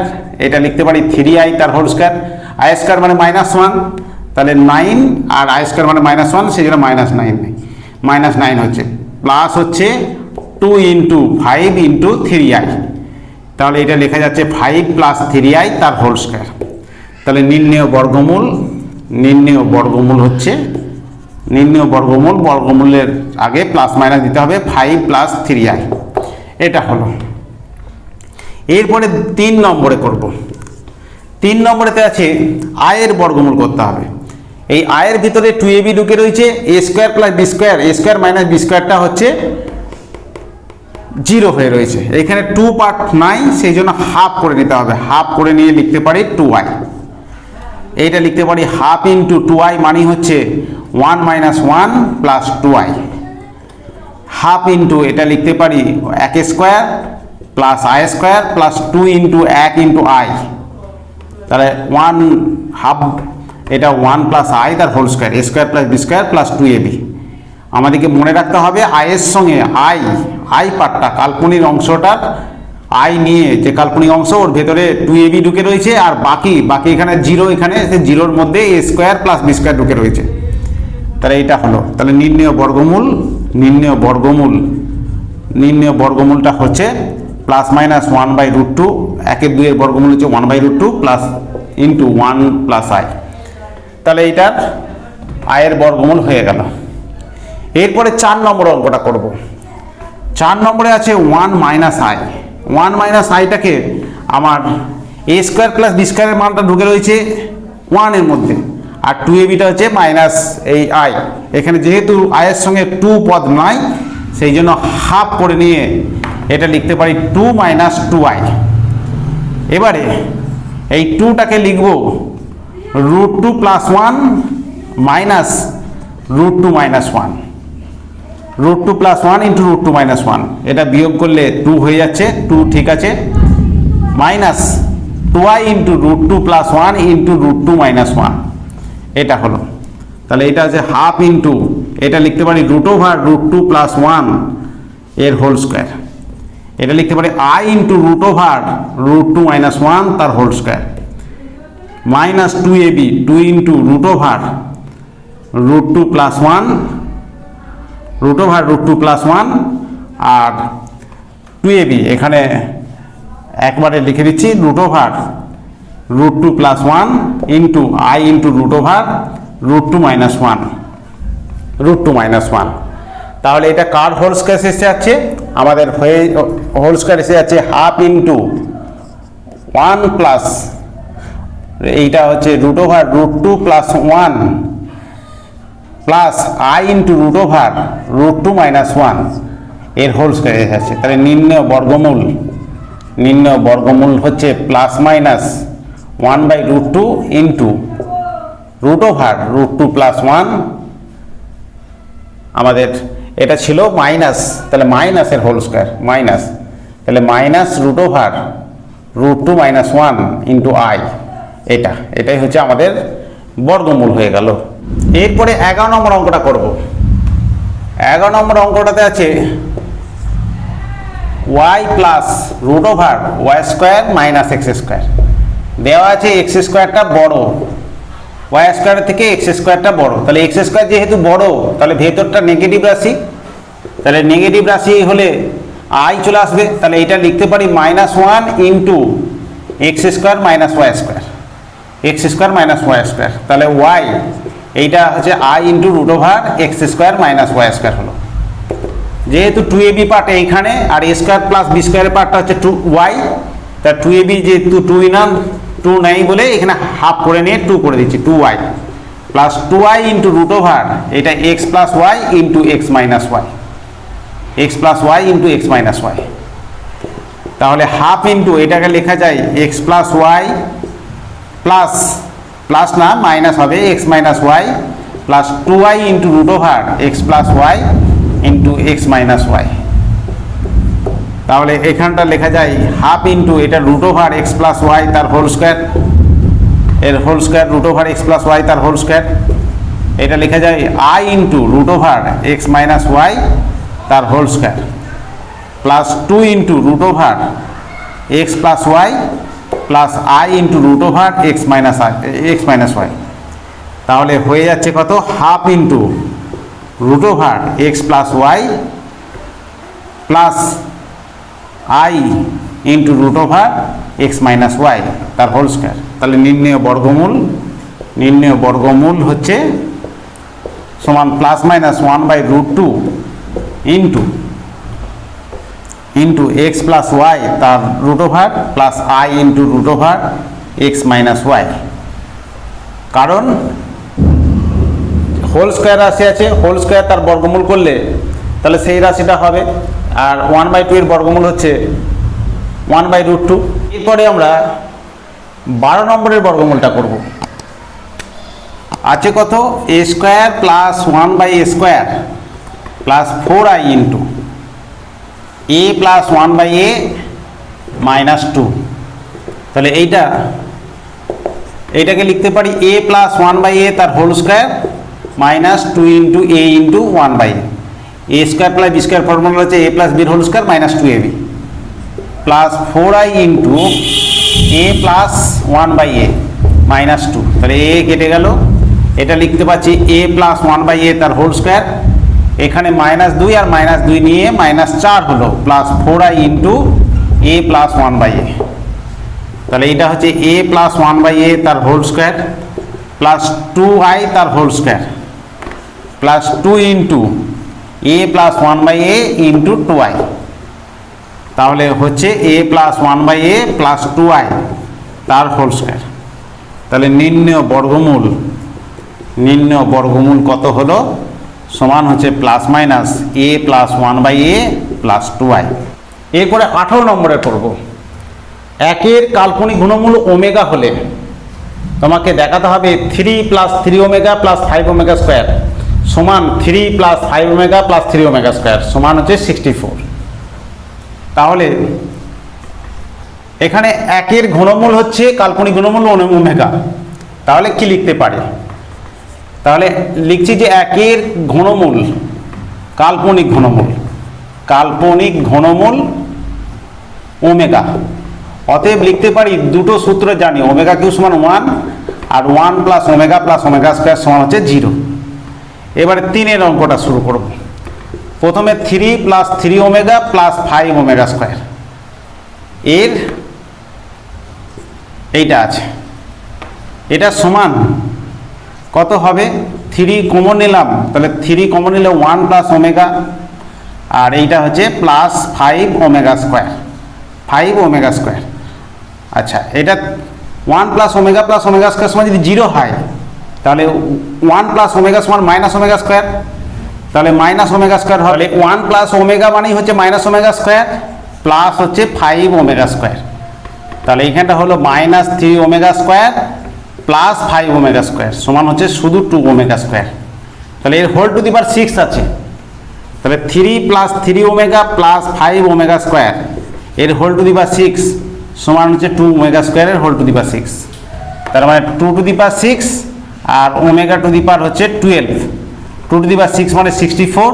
এটা লিখতে পারি 3i তার হোল স্কোয়ার, আই স্কোয়ার মানে -1, তাহলে 9 আর আই স্কোয়ার মানে -1, সেই জন্য -9 হচ্ছে, প্লাস হচ্ছে 2 ইন্টু 5 ইন্টু 3i, তাহলে এটা লেখা যাচ্ছে 5 প্লাস 3i তার হোল স্কোয়ার। তাহলে নির্ণেয় বর্গমূলের আগে প্লাস মাইনাস দিতে হবে 5 প্লাস 3i, এটা হলো। এরপরে 3 নম্বরে করব। 3 নম্বরেতে আছে আয়ের বর্গমূল করতে হবে। এই আয়ের ভিতরে 2ab ঢুকে রয়েছে, A square plus B square, A square minus B স্কোয়ারটা হচ্ছে 0 হয়ে রয়েছে, এখানে 2 পার্ট নাই, সেই জন্য হাফ করে নিতে হবে, হাফ করে নিয়ে লিখতে পারি 2i, এইটা লিখতে পারি হাফ ইন্টু 2i মানে হচ্ছে 1 minus 1 plus 2i, half into এটা লিখতে পারি 1 square plus I square plus 2 into 1 into I, তাহলে 1 হাফ, এটা 1 প্লাস আই তার whole square, A square plus B square plus 2ab। আমাদেরকে মনে রাখতে হবে আয়ের সঙ্গে আই পার্টটা, কাল্পনিক অংশটার আই নিয়ে যে কাল্পনিক অংশ ওর ভেতরে 2ab ঢুকে রয়েছে, আর বাকি এখানে 0, এখানে সেই 0-র মধ্যে এ স্কোয়ার প্লাস বি স্কোয়ার ঢুকে রয়েছে, তাহলে এইটা হলো। তাহলে নির্ণেয় বর্গমূলটা হচ্ছে প্লাস মাইনাস 1/√2, 1/2 এর বর্গমূল হচ্ছে 1/√2 প্লাস ইন্টু 1 প্লাস আই, তাহলে এইটার আয়ের বর্গমূল হয়ে গেল। এরপরে 4 নম্বর অঙ্কটা করব। 4 নম্বরে আছে 1 মাইনাস আই। 1 মাইনাস আইটাকে আমার এ স্কোয়ার প্লাস বি স্কোয়ারের মানটা ঢুকে রয়েছে 1 এর মধ্যে, আর 2abটা হচ্ছে মাইনাস এই আই, এখানে যেহেতু আয়ের সঙ্গে 2 পদ নাই সেই জন্য হাফ করে নিয়ে এটা লিখতে পারি 2 মাইনাস 2i। এবারে এই 2টাকে লিখব √2 plus 1 minus √2 minus 1, √2 plus 1 into √2 minus 1, এটা বিয়োগ করলে 2 হয়ে যাচ্ছে, 2 ঠিক আছে, minus 2i into √2 plus 1 into √2 minus 1, এটা হলো। তাহলে এটা হচ্ছে হাফ ইন্টু এটা লিখতে পারি √2 প্লাস 1 এর হোল স্কোয়ার, এটা লিখতে পারি i ইন্টু √2 মাইনাস 1 তার whole square, minus 2ab 2 into root over root 2 plus 1 root over root 2 plus 1 আর 2ab এখানে একবারে লিখে দিচ্ছি root over root 2 plus 1 into I into root over root 2 minus 1 root 2 minus 1। তাহলে এটা কার হোল স্কয়ার এসে যাচ্ছে, আমাদের হয়ে হোল স্কয়ার এসে যাচ্ছে হাফ ইন্টু 1 প্লাস এইটা হচ্ছে root over root 2 plus 1 plus I into root over root 2 minus 1 এর হোল স্কয়ার এসে যাচ্ছে। তাহলে নির্ণয় বর্গমূল হচ্ছে plus minus 1 by root 2 into root over root 2 plus 1 আমাদের এটা ছিল মাইনাস, তাহলে মাইনাসের হোল স্কয়ার মাইনাস, তাহলে minus root over root 2 minus 1 into I, এটাই হচ্ছে আমাদের বর্গমূল হয়ে গেল। এরপরে 11 নম্বর অঙ্কটা করব। 11 নম্বর অঙ্কটাতে আছে y plus root over Y square minus X square দেওয়া আছে। এক্স স্কোয়ারটা বড়, ওয়াই স্কোয়ারের থেকে এক্স স্কোয়ারটা বড়, তাহলে এক্স স্কোয়ার যেহেতু বড় তাহলে ভেতরটা নেগেটিভ রাশি, তাহলে নেগেটিভ রাশি হলে আই চলে আসবে, তাহলে এটা লিখতে পারি minus 1 into X square minus Y square, X square minus Y square, তাহলে ওয়াই এইটা হচ্ছে I into root over X square minus Y square হলো। যেহেতু 2ab পার্ট এইখানে আর এ স্কোয়ার প্লাস বি স্কোয়ারের পার্টটা হচ্ছে 2y, তা 2ab যেহেতু 2 নাই বলে এখানে হাফ করে নিয়ে 2 করে দিচ্ছি, 2y plus 2y into root over এটা X plus Y into X minus Y, X plus Y into X minus Y. তাহলে হাফ ইন্টু এটাকে লেখা যায় এক্স প্লাস ওয়াই প্লাস না মাইনাস হবে X minus Y plus 2y into root over X plus Y into X minus Y. তাহলে এখানটা লেখা যায় হাফ ইন্টু এটা root over X plus Y তার হোল স্কোয়ার, এর whole square root over X plus Y তার whole square, এটা লেখা যায় I into root over X minus Y তার whole square plus 2 into root over X plus Y plus I into root over X minus Y. তাহলে হয়ে যাচ্ছে কত, half into root over X plus Y plus I into root over X minus Y তার whole square. তাহলে নির্ণয় বর্গমূল হচ্ছে সমান plus minus 1 by root 2 into X plus Y তার root over plus I into root over X minus Y. কারণ whole square রাশি আছে, হোল স্কোয়ার তার বর্গমূল করলে তাহলে সেই রাশিটা হবে, আর 1/2 এর বর্গমূল হচ্ছে 1 বাই রুট 2। এরপরে আমরা 12 নম্বরের বর্গমূলটা করব। আছে কত, A square plus 1 by A square plus 4i into A plus 1 by A minus 2। তাহলে এইটাকে লিখতে পারি এ প্লাস 1 বাই এ তার whole square minus 2 into A into 1 by A square plus B square formula হচ্ছে এ প্লাস বির whole square minus 2ab plus 4i into A plus 1 by A minus 2। তাহলে এ কেটে গেল, এটা লিখতে পাচ্ছি এ প্লাস 1 বাই এ তার হোল স্কোয়ার, এখানে মাইনাস 2 আর মাইনাস 2 নিয়ে মাইনাস 4 হলো plus 4i into A plus 1 by A. তাহলে এটা হচ্ছে এ প্লাস 1 বাই এ তার হোল স্কোয়ার প্লাস 2i তার whole square plus 2 into A plus 1 by A into 2i। তাহলে হচ্ছে এ plus 1 by A plus 2i তার হোল স্কোয়ার। তাহলে নির্ণয় বর্গমূল কত হলো, সমান হচ্ছে plus minus A plus 1 by A plus 2i। এরপরে 18 নম্বরে করব। একের কাল্পনিক ঘনমূল ওমেগা হলে তোমাকে দেখাতে হবে 3 plus 3 omega plus 5 omega square সমান 3 plus 5 omega plus 3 omega square সমান হচ্ছে 64। তাহলে এখানে একের ঘনমূল হচ্ছে কাল্পনিক ঘনমূল ওমেগা, তাহলে কি লিখতে পারি, তাহলে লিখছি যে একের ঘনমূল কাল্পনিক ঘনমূল ওমেগা, অতএব লিখতে পারি দুটো সূত্র জানি, ওমেগা কিউ সমান 1 আর 1 প্লাস ওমেগা স্কোয়ার সমান হচ্ছে 0। এবারে 3-এর অঙ্কটা শুরু করব। প্রথমে 3 plus 3 omega plus 5 omega square, এর এইটা আছে, এটা সমান কত হবে? 3 কমন নিলাম, তাহলে 3 কমন নিলে 1 প্লাস ওমেগা, আর এইটা হচ্ছে plus 5 omega square, 5 omega square. আচ্ছা, এটা 1 প্লাস ওমেগা স্কোয়ার সমান যদি 0 হয়, তাহলে 1 প্লাস ওমেগা সমান মাইনাস ওমেগা স্কোয়ার, তাহলে মাইনাস ওমেগা স্কোয়ার হবে। 1 প্লাস ওমেগা মানেই হচ্ছে মাইনাস ওমেগা স্কোয়ার, প্লাস হচ্ছে 5 ওমেগা স্কোয়ার, তাহলে এইখানটা হলো minus 3 omega square plus 5 omega square সমান হচ্ছে শুধু 2 ওমেগা স্কোয়ার। তাহলে এর হোল টু দি পাওয়ার 6 আছে, তাহলে 3 plus 3 omega plus 5 omega square এর হোল টু দি পাওয়ার 6 সমান হচ্ছে 2 ওমেগা স্কোয়ারের হোল টু দি পাওয়ার 6। তার মানে 2 টু দি পাওয়ার 6 আর ওমেগা টু দি পাওয়ার হচ্ছে 12, 2 টু দি পাওয়ার 6 মানে 64,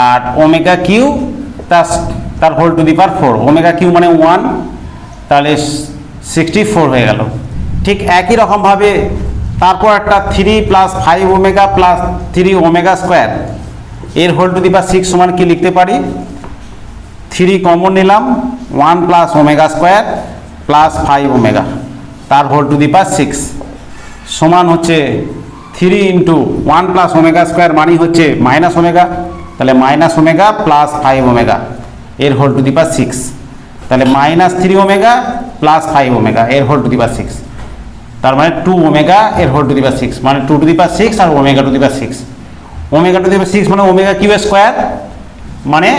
আর ওমেগা কিউ তার whole to the power 4, omega cube মানে 1, তাহলে 64 হয়ে গেল। ঠিক একই রকমভাবে তারপর একটা 3 plus 5 omega plus 3 omega square এর হোল টু দি পাওয়ার 6 সমান কি লিখতে পারি? 3 কমন নিলাম, 1 plus omega square plus 5 omega তার হোল টু দি পাওয়ার 6 সমান হচ্ছে 3 ইন্টু 1 প্লাস ওমেগা স্কোয়ার মানে হচ্ছে মাইনাস ওমেগা, তাহলে মাইনাস ওমেগা প্লাস 5 ওমেগা এর হোল টু দি পাওয়ার 6, তাহলে মাইনাস 3 ওমেগা প্লাস 5 ওমেগা এর হোল টু দি পাওয়ার 6, তার মানে 2 ওমেগা এর হোল টু দি পাওয়ার 6, মানে 2 টু দি পাওয়ার 6 আর omega to the power 6, omega to the power 6 মানে omega Q square মানে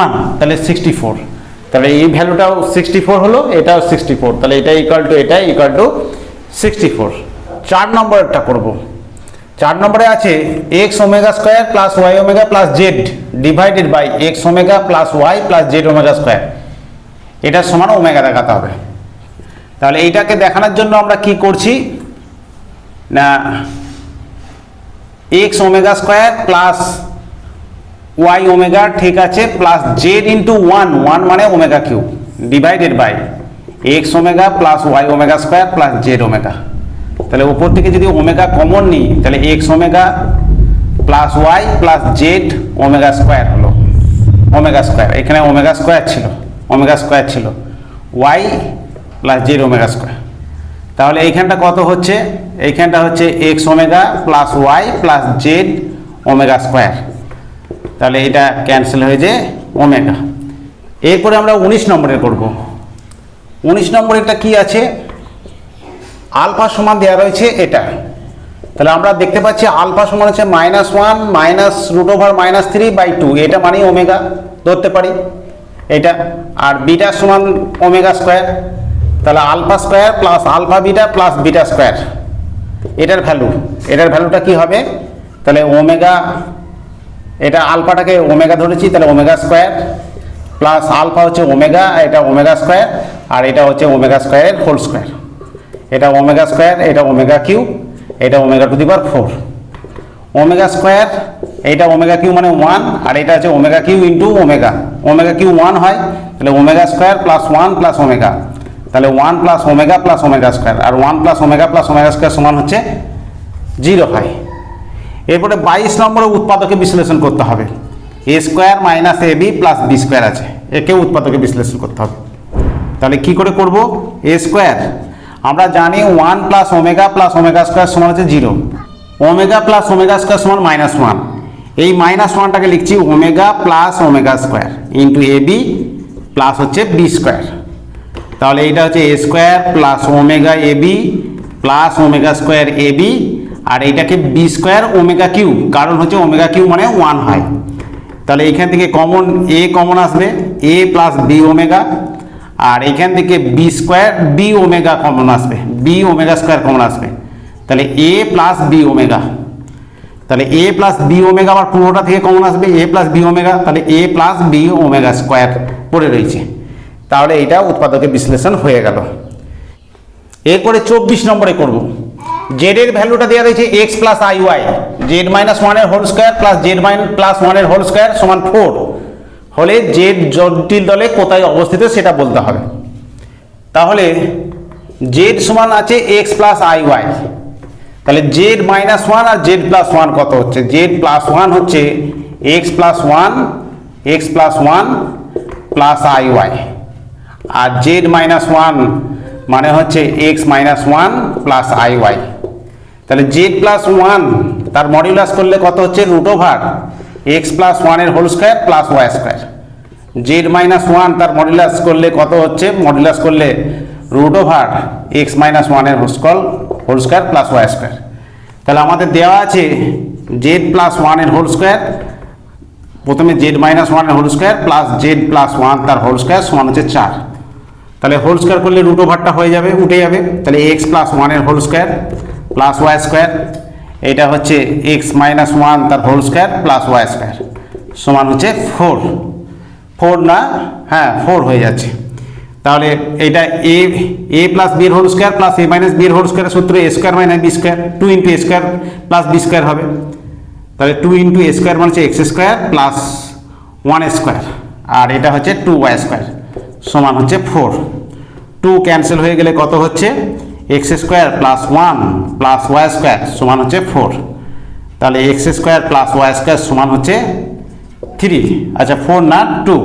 1, তাহলে 64, তাহলে এই ভ্যালুটাও 64 হলো, এটাও 64, তাহলে এটা ইকুয়াল টু 64। 4 নম্বরটা করব। 4 নম্বরে আছে X omega square plus Y omega plus Z divided by X omega plus Y plus Z omega square, এটার সমান ওমেগা দেখাতে হবে। তাহলে এইটাকে দেখানোর জন্য আমরা কি করছি না, X omega square plus Y omega, ঠিক আছে, প্লাস জেড ইন্টু 1 মানে omega cube divided by X omega plus Y omega square plus Z omega. তাহলে উপর থেকে যদি ওমেগা কমন নিই, তাহলে X omega plus Y plus Z omega square হলো, ওমেগা স্কোয়ার, এখানে ওমেগা স্কোয়ার ছিল Y plus Z omega square. তাহলে এইখানটা কত হচ্ছে? এইখানটা হচ্ছে X omega plus Y plus Z omega square, তাহলে এটা ক্যান্সেল হয়ে যায় ওমেগা। এরপরে আমরা 19 নম্বরের করব। 19 নম্বরেরটা কি আছে? আলফা সমান দেওয়া রয়েছে এটা, তাহলে আমরা দেখতে পাচ্ছি আলফা সমান হচ্ছে -1 মাইনাস √-3/2, এটা মানে ওমেগা ধরতে পারি এটা, আর বিটা সমান ওমেগা স্কোয়ার, তাহলে alpha square plus alpha beta plus beta square এটার ভ্যালুটা কি হবে? তাহলে ওমেগা, এটা আলফাটাকে ওমেগা ধরেছি, তাহলে ওমেগা স্কোয়ার প্লাস আলফা হচ্ছে ওমেগা, এটা ওমেগা স্কোয়ার, আর এটা হচ্ছে ওমেগা স্কোয়ারের হোল স্কোয়ার, এটা ওমেগা স্কোয়ার, এটা ওমেগা কিউ, এটা omega to the power 4, omega square, এইটা ওমেগা কিউ মানে 1, আর এটা হচ্ছে omega cube into omega, omega cube 1 হয়, তাহলে omega square plus 1 plus omega, তাহলে 1 প্লাস ওমেগা স্কোয়ার, আর 1 প্লাস ওমেগা স্কোয়ার সমান হচ্ছে 0 হয়। এরপরে 22 নম্বরে উৎপাদকে বিশ্লেষণ করতে হবে। A square minus A B plus B square আছে, একেও উৎপাদকে বিশ্লেষণ করতে হবে। তাহলে কি করে করব? এ স্কোয়ার আমরা জানি 1 প্লাস ওমেগা স্কোয়ার সমান হচ্ছে 0, ওমেগা প্লাস ওমেগা স্কোয়ার সমান -1, এই -1টাকে লিখছি omega plus omega square into A B plus হচ্ছে বি স্কোয়ার, তাহলে এইটা হচ্ছে A square plus omega A B plus omega square A B, আর এইটাকে বি স্কোয়ার ওমেগা কিউ, কারণ হচ্ছে ওমেগা কিউ মানে 1 হয়, তাহলে এইখান থেকে কমন আসবে এ প্লাস বি ওমেগা, আর এইখান থেকে B square B omega common আসবে, বি ওমেগা স্কোয়ার কমন আসবে, তাহলে এ প্লাস বি ওমেগা, তাহলে এ প্লাস বি ওমেগা আবার পুরোটা থেকে কমন আসবে এ প্লাস বি ওমেগা, তাহলে এ প্লাস বি ওমেগা স্কোয়ার পড়ে রয়েছে, তাহলে এটা উৎপাদকের বিশ্লেষণ হয়ে গেল। এরপরে 24 নম্বরে করব। জেড এর ভ্যালুটা দেওয়া রয়েছে X plus I Y, Z -1 এর হোল স্কোয়ার প্লাস জেড +1 এর হোল স্কোয়ার সমান 4 হলে জেড জটিল তলে কোথায় অবস্থিত সেটা বলতে হবে। তাহলে জেড সমান আছে এক্স প্লাস আই ওয়াই, তাহলে জেড মাইনাস ওয়ান আর জেড প্লাস ওয়ান কত হচ্ছে? জেড প্লাস ওয়ান হচ্ছে x plus one plus I Y, আর জেড মাইনাস ওয়ান মানে হচ্ছে X minus one plus I Y. তাহলে জেড প্লাস ওয়ান তার মডিউলাস করলে কত হচ্ছে? রুট ওভার এক্স প্লাস ওয়ানের whole square plus Y square. Z minus one তার মডিউলাস করলে কত হচ্ছে? মডিউলাস করলে রুট ওভার এক্স মাইনাস ওয়ানের whole square plus Y square. তাহলে আমাদের দেওয়া আছে জেড প্লাস ওয়ানের হোল স্কোয়ার, প্রথমে জেড মাইনাস ওয়ানের whole square plus Z plus one তার হোল স্কোয়ার সমান হচ্ছে 4। তাহলে হোল স্কোয়ার করলে রুট ওভারটা হয়ে যাবে, উঠে যাবে। তাহলে এক্স প্লাস ওয়ানের whole square plus Y square, এটা হচ্ছে এক্স মাইনাস ওয়ান তার whole square plus Y square সমান হচ্ছে 4 না, হ্যাঁ 4 হয়ে যাচ্ছে। তাহলে এটা A plus B whole square plus A minus B whole square সূত্র A square minus B square, 2 into A square plus B square হবে। তাহলে 2 ইন্টু এ স্কোয়ার মানে হচ্ছে এক্স স্কোয়ার প্লাস 1 স্কোয়ার, আর এটা হচ্ছে 2 ওয়াই স্কোয়ার সমান হচ্ছে 4। 2 ক্যান্সেল হয়ে গেলে কত হচ্ছে? X square plus 1 plus Y square সমান হচ্ছে 4। তাহলে X square plus Y square সমান হচ্ছে 3, আচ্ছা 4 না 2।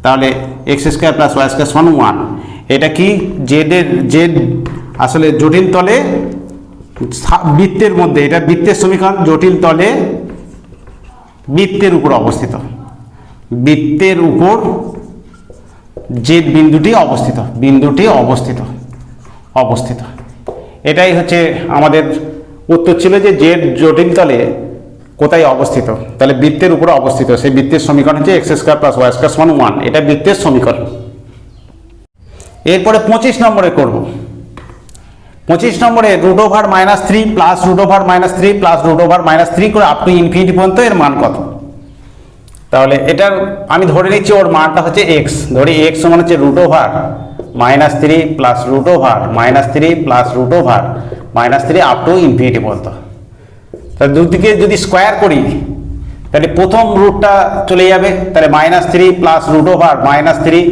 তাহলে X square plus Y square সমান 1। এটা কি? জেড আসলে জটিল তলে বৃত্তের মধ্যে, এটা বৃত্তের সমীকরণ, জটিল তলে বৃত্তের উপর অবস্থিত, বৃত্তের উপর জেড বিন্দুটি অবস্থিত। এটাই হচ্ছে আমাদের উত্তর ছিল যে জেড জটিল তলে কোথায় অবস্থিত? তাহলে বৃত্তের উপরে অবস্থিত, সেই বৃত্তের সমীকরণ হচ্ছে X square plus Y square সমান 1, এটা বৃত্তের সমীকরণ। এরপরে 25 নম্বরে করব। 25 নম্বরে root over -3 plus root over -3 plus root over -3 করে আপ টু ইনফিনিটি পর্যন্ত এর মান কত? তাহলে এটার আমি ধরে নিচ্ছি ওর মানটা হচ্ছে এক্স, ধরি এক্স সমান হচ্ছে root over -3 plus root over -3 plus root over -3 up to infinity পর্যন্ত। তাহলে দুদিকে যদি স্কোয়ার করি তাহলে প্রথম রুটটা চলে যাবে, তাহলে -3 plus root over -3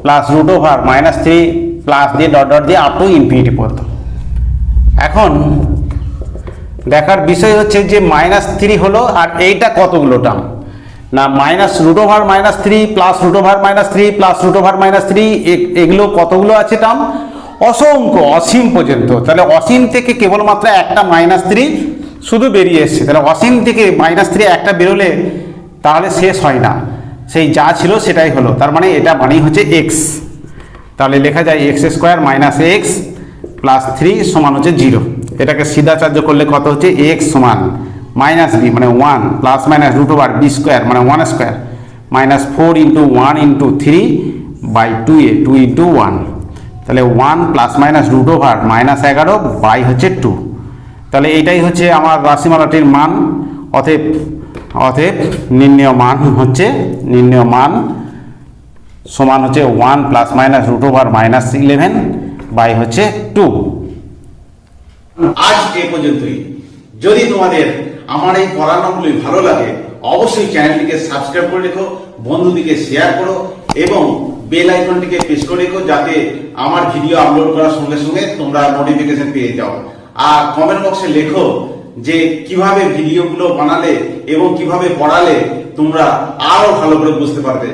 plus root over -3 plus দিয়ে ডট ডট দিয়ে আপ টু ইনফিনিটি পর্যন্ত। এখন দেখার বিষয় হচ্ছে যে -3 হলো আর এইটা কতগুলো টার্ম না, minus root over -3 plus root over -3 plus root over -3, এগুলো কতগুলো আছে টার্ম? অসংখ্য, অসীম পর্যন্ত। তাহলে অসীম থেকে কেবলমাত্র একটা -3 শুধু বেরিয়ে এসছে। তাহলে অসীম থেকে -3 একটা বেরোলে তাহলে শেষ হয় না, সেই যা ছিল সেটাই হলো। তার মানে এটা মানেই হচ্ছে এক্স। তাহলে লেখা যায় x square minus x plus 3 সমান হচ্ছে 0। এটাকে সিধাচার্য করলে কত হচ্ছে? এক্স সমান মাইনাস বি মানে 1 plus minus root over B square মানে 1 square minus 4 into 1 into 3 by 2a 2 into 1। তাহলে 1 plus minus root over -11 by হচ্ছে 2। তাহলে এইটাই হচ্ছে আমার রাশিমালাটির মান। অতএব নির্ণেয় মান সমান হচ্ছে 1 plus minus root over -11 by হচ্ছে 2। আজ এ পর্যন্তই। যদি তোমাদের আমার এই পড়ানোগুলি ভালো লাগে অবশ্যই চ্যানেলটিকে সাবস্ক্রাইব করে রেখো, বন্ধুদিকে শেয়ার করো এবং বেল আইকনটিকে প্রেস করে রেখো যাতে আমার ভিডিও আপলোড করার সঙ্গে সঙ্গে তোমরা নোটিফিকেশন পেয়ে যাও। আর কমেন্ট বক্সে লেখো যে কিভাবে ভিডিওগুলো বানালে এবং কিভাবে পড়ালে তোমরা আরো ভালো করে বুঝতে পারবে।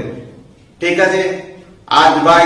ঠিক আছে, আজ বাই।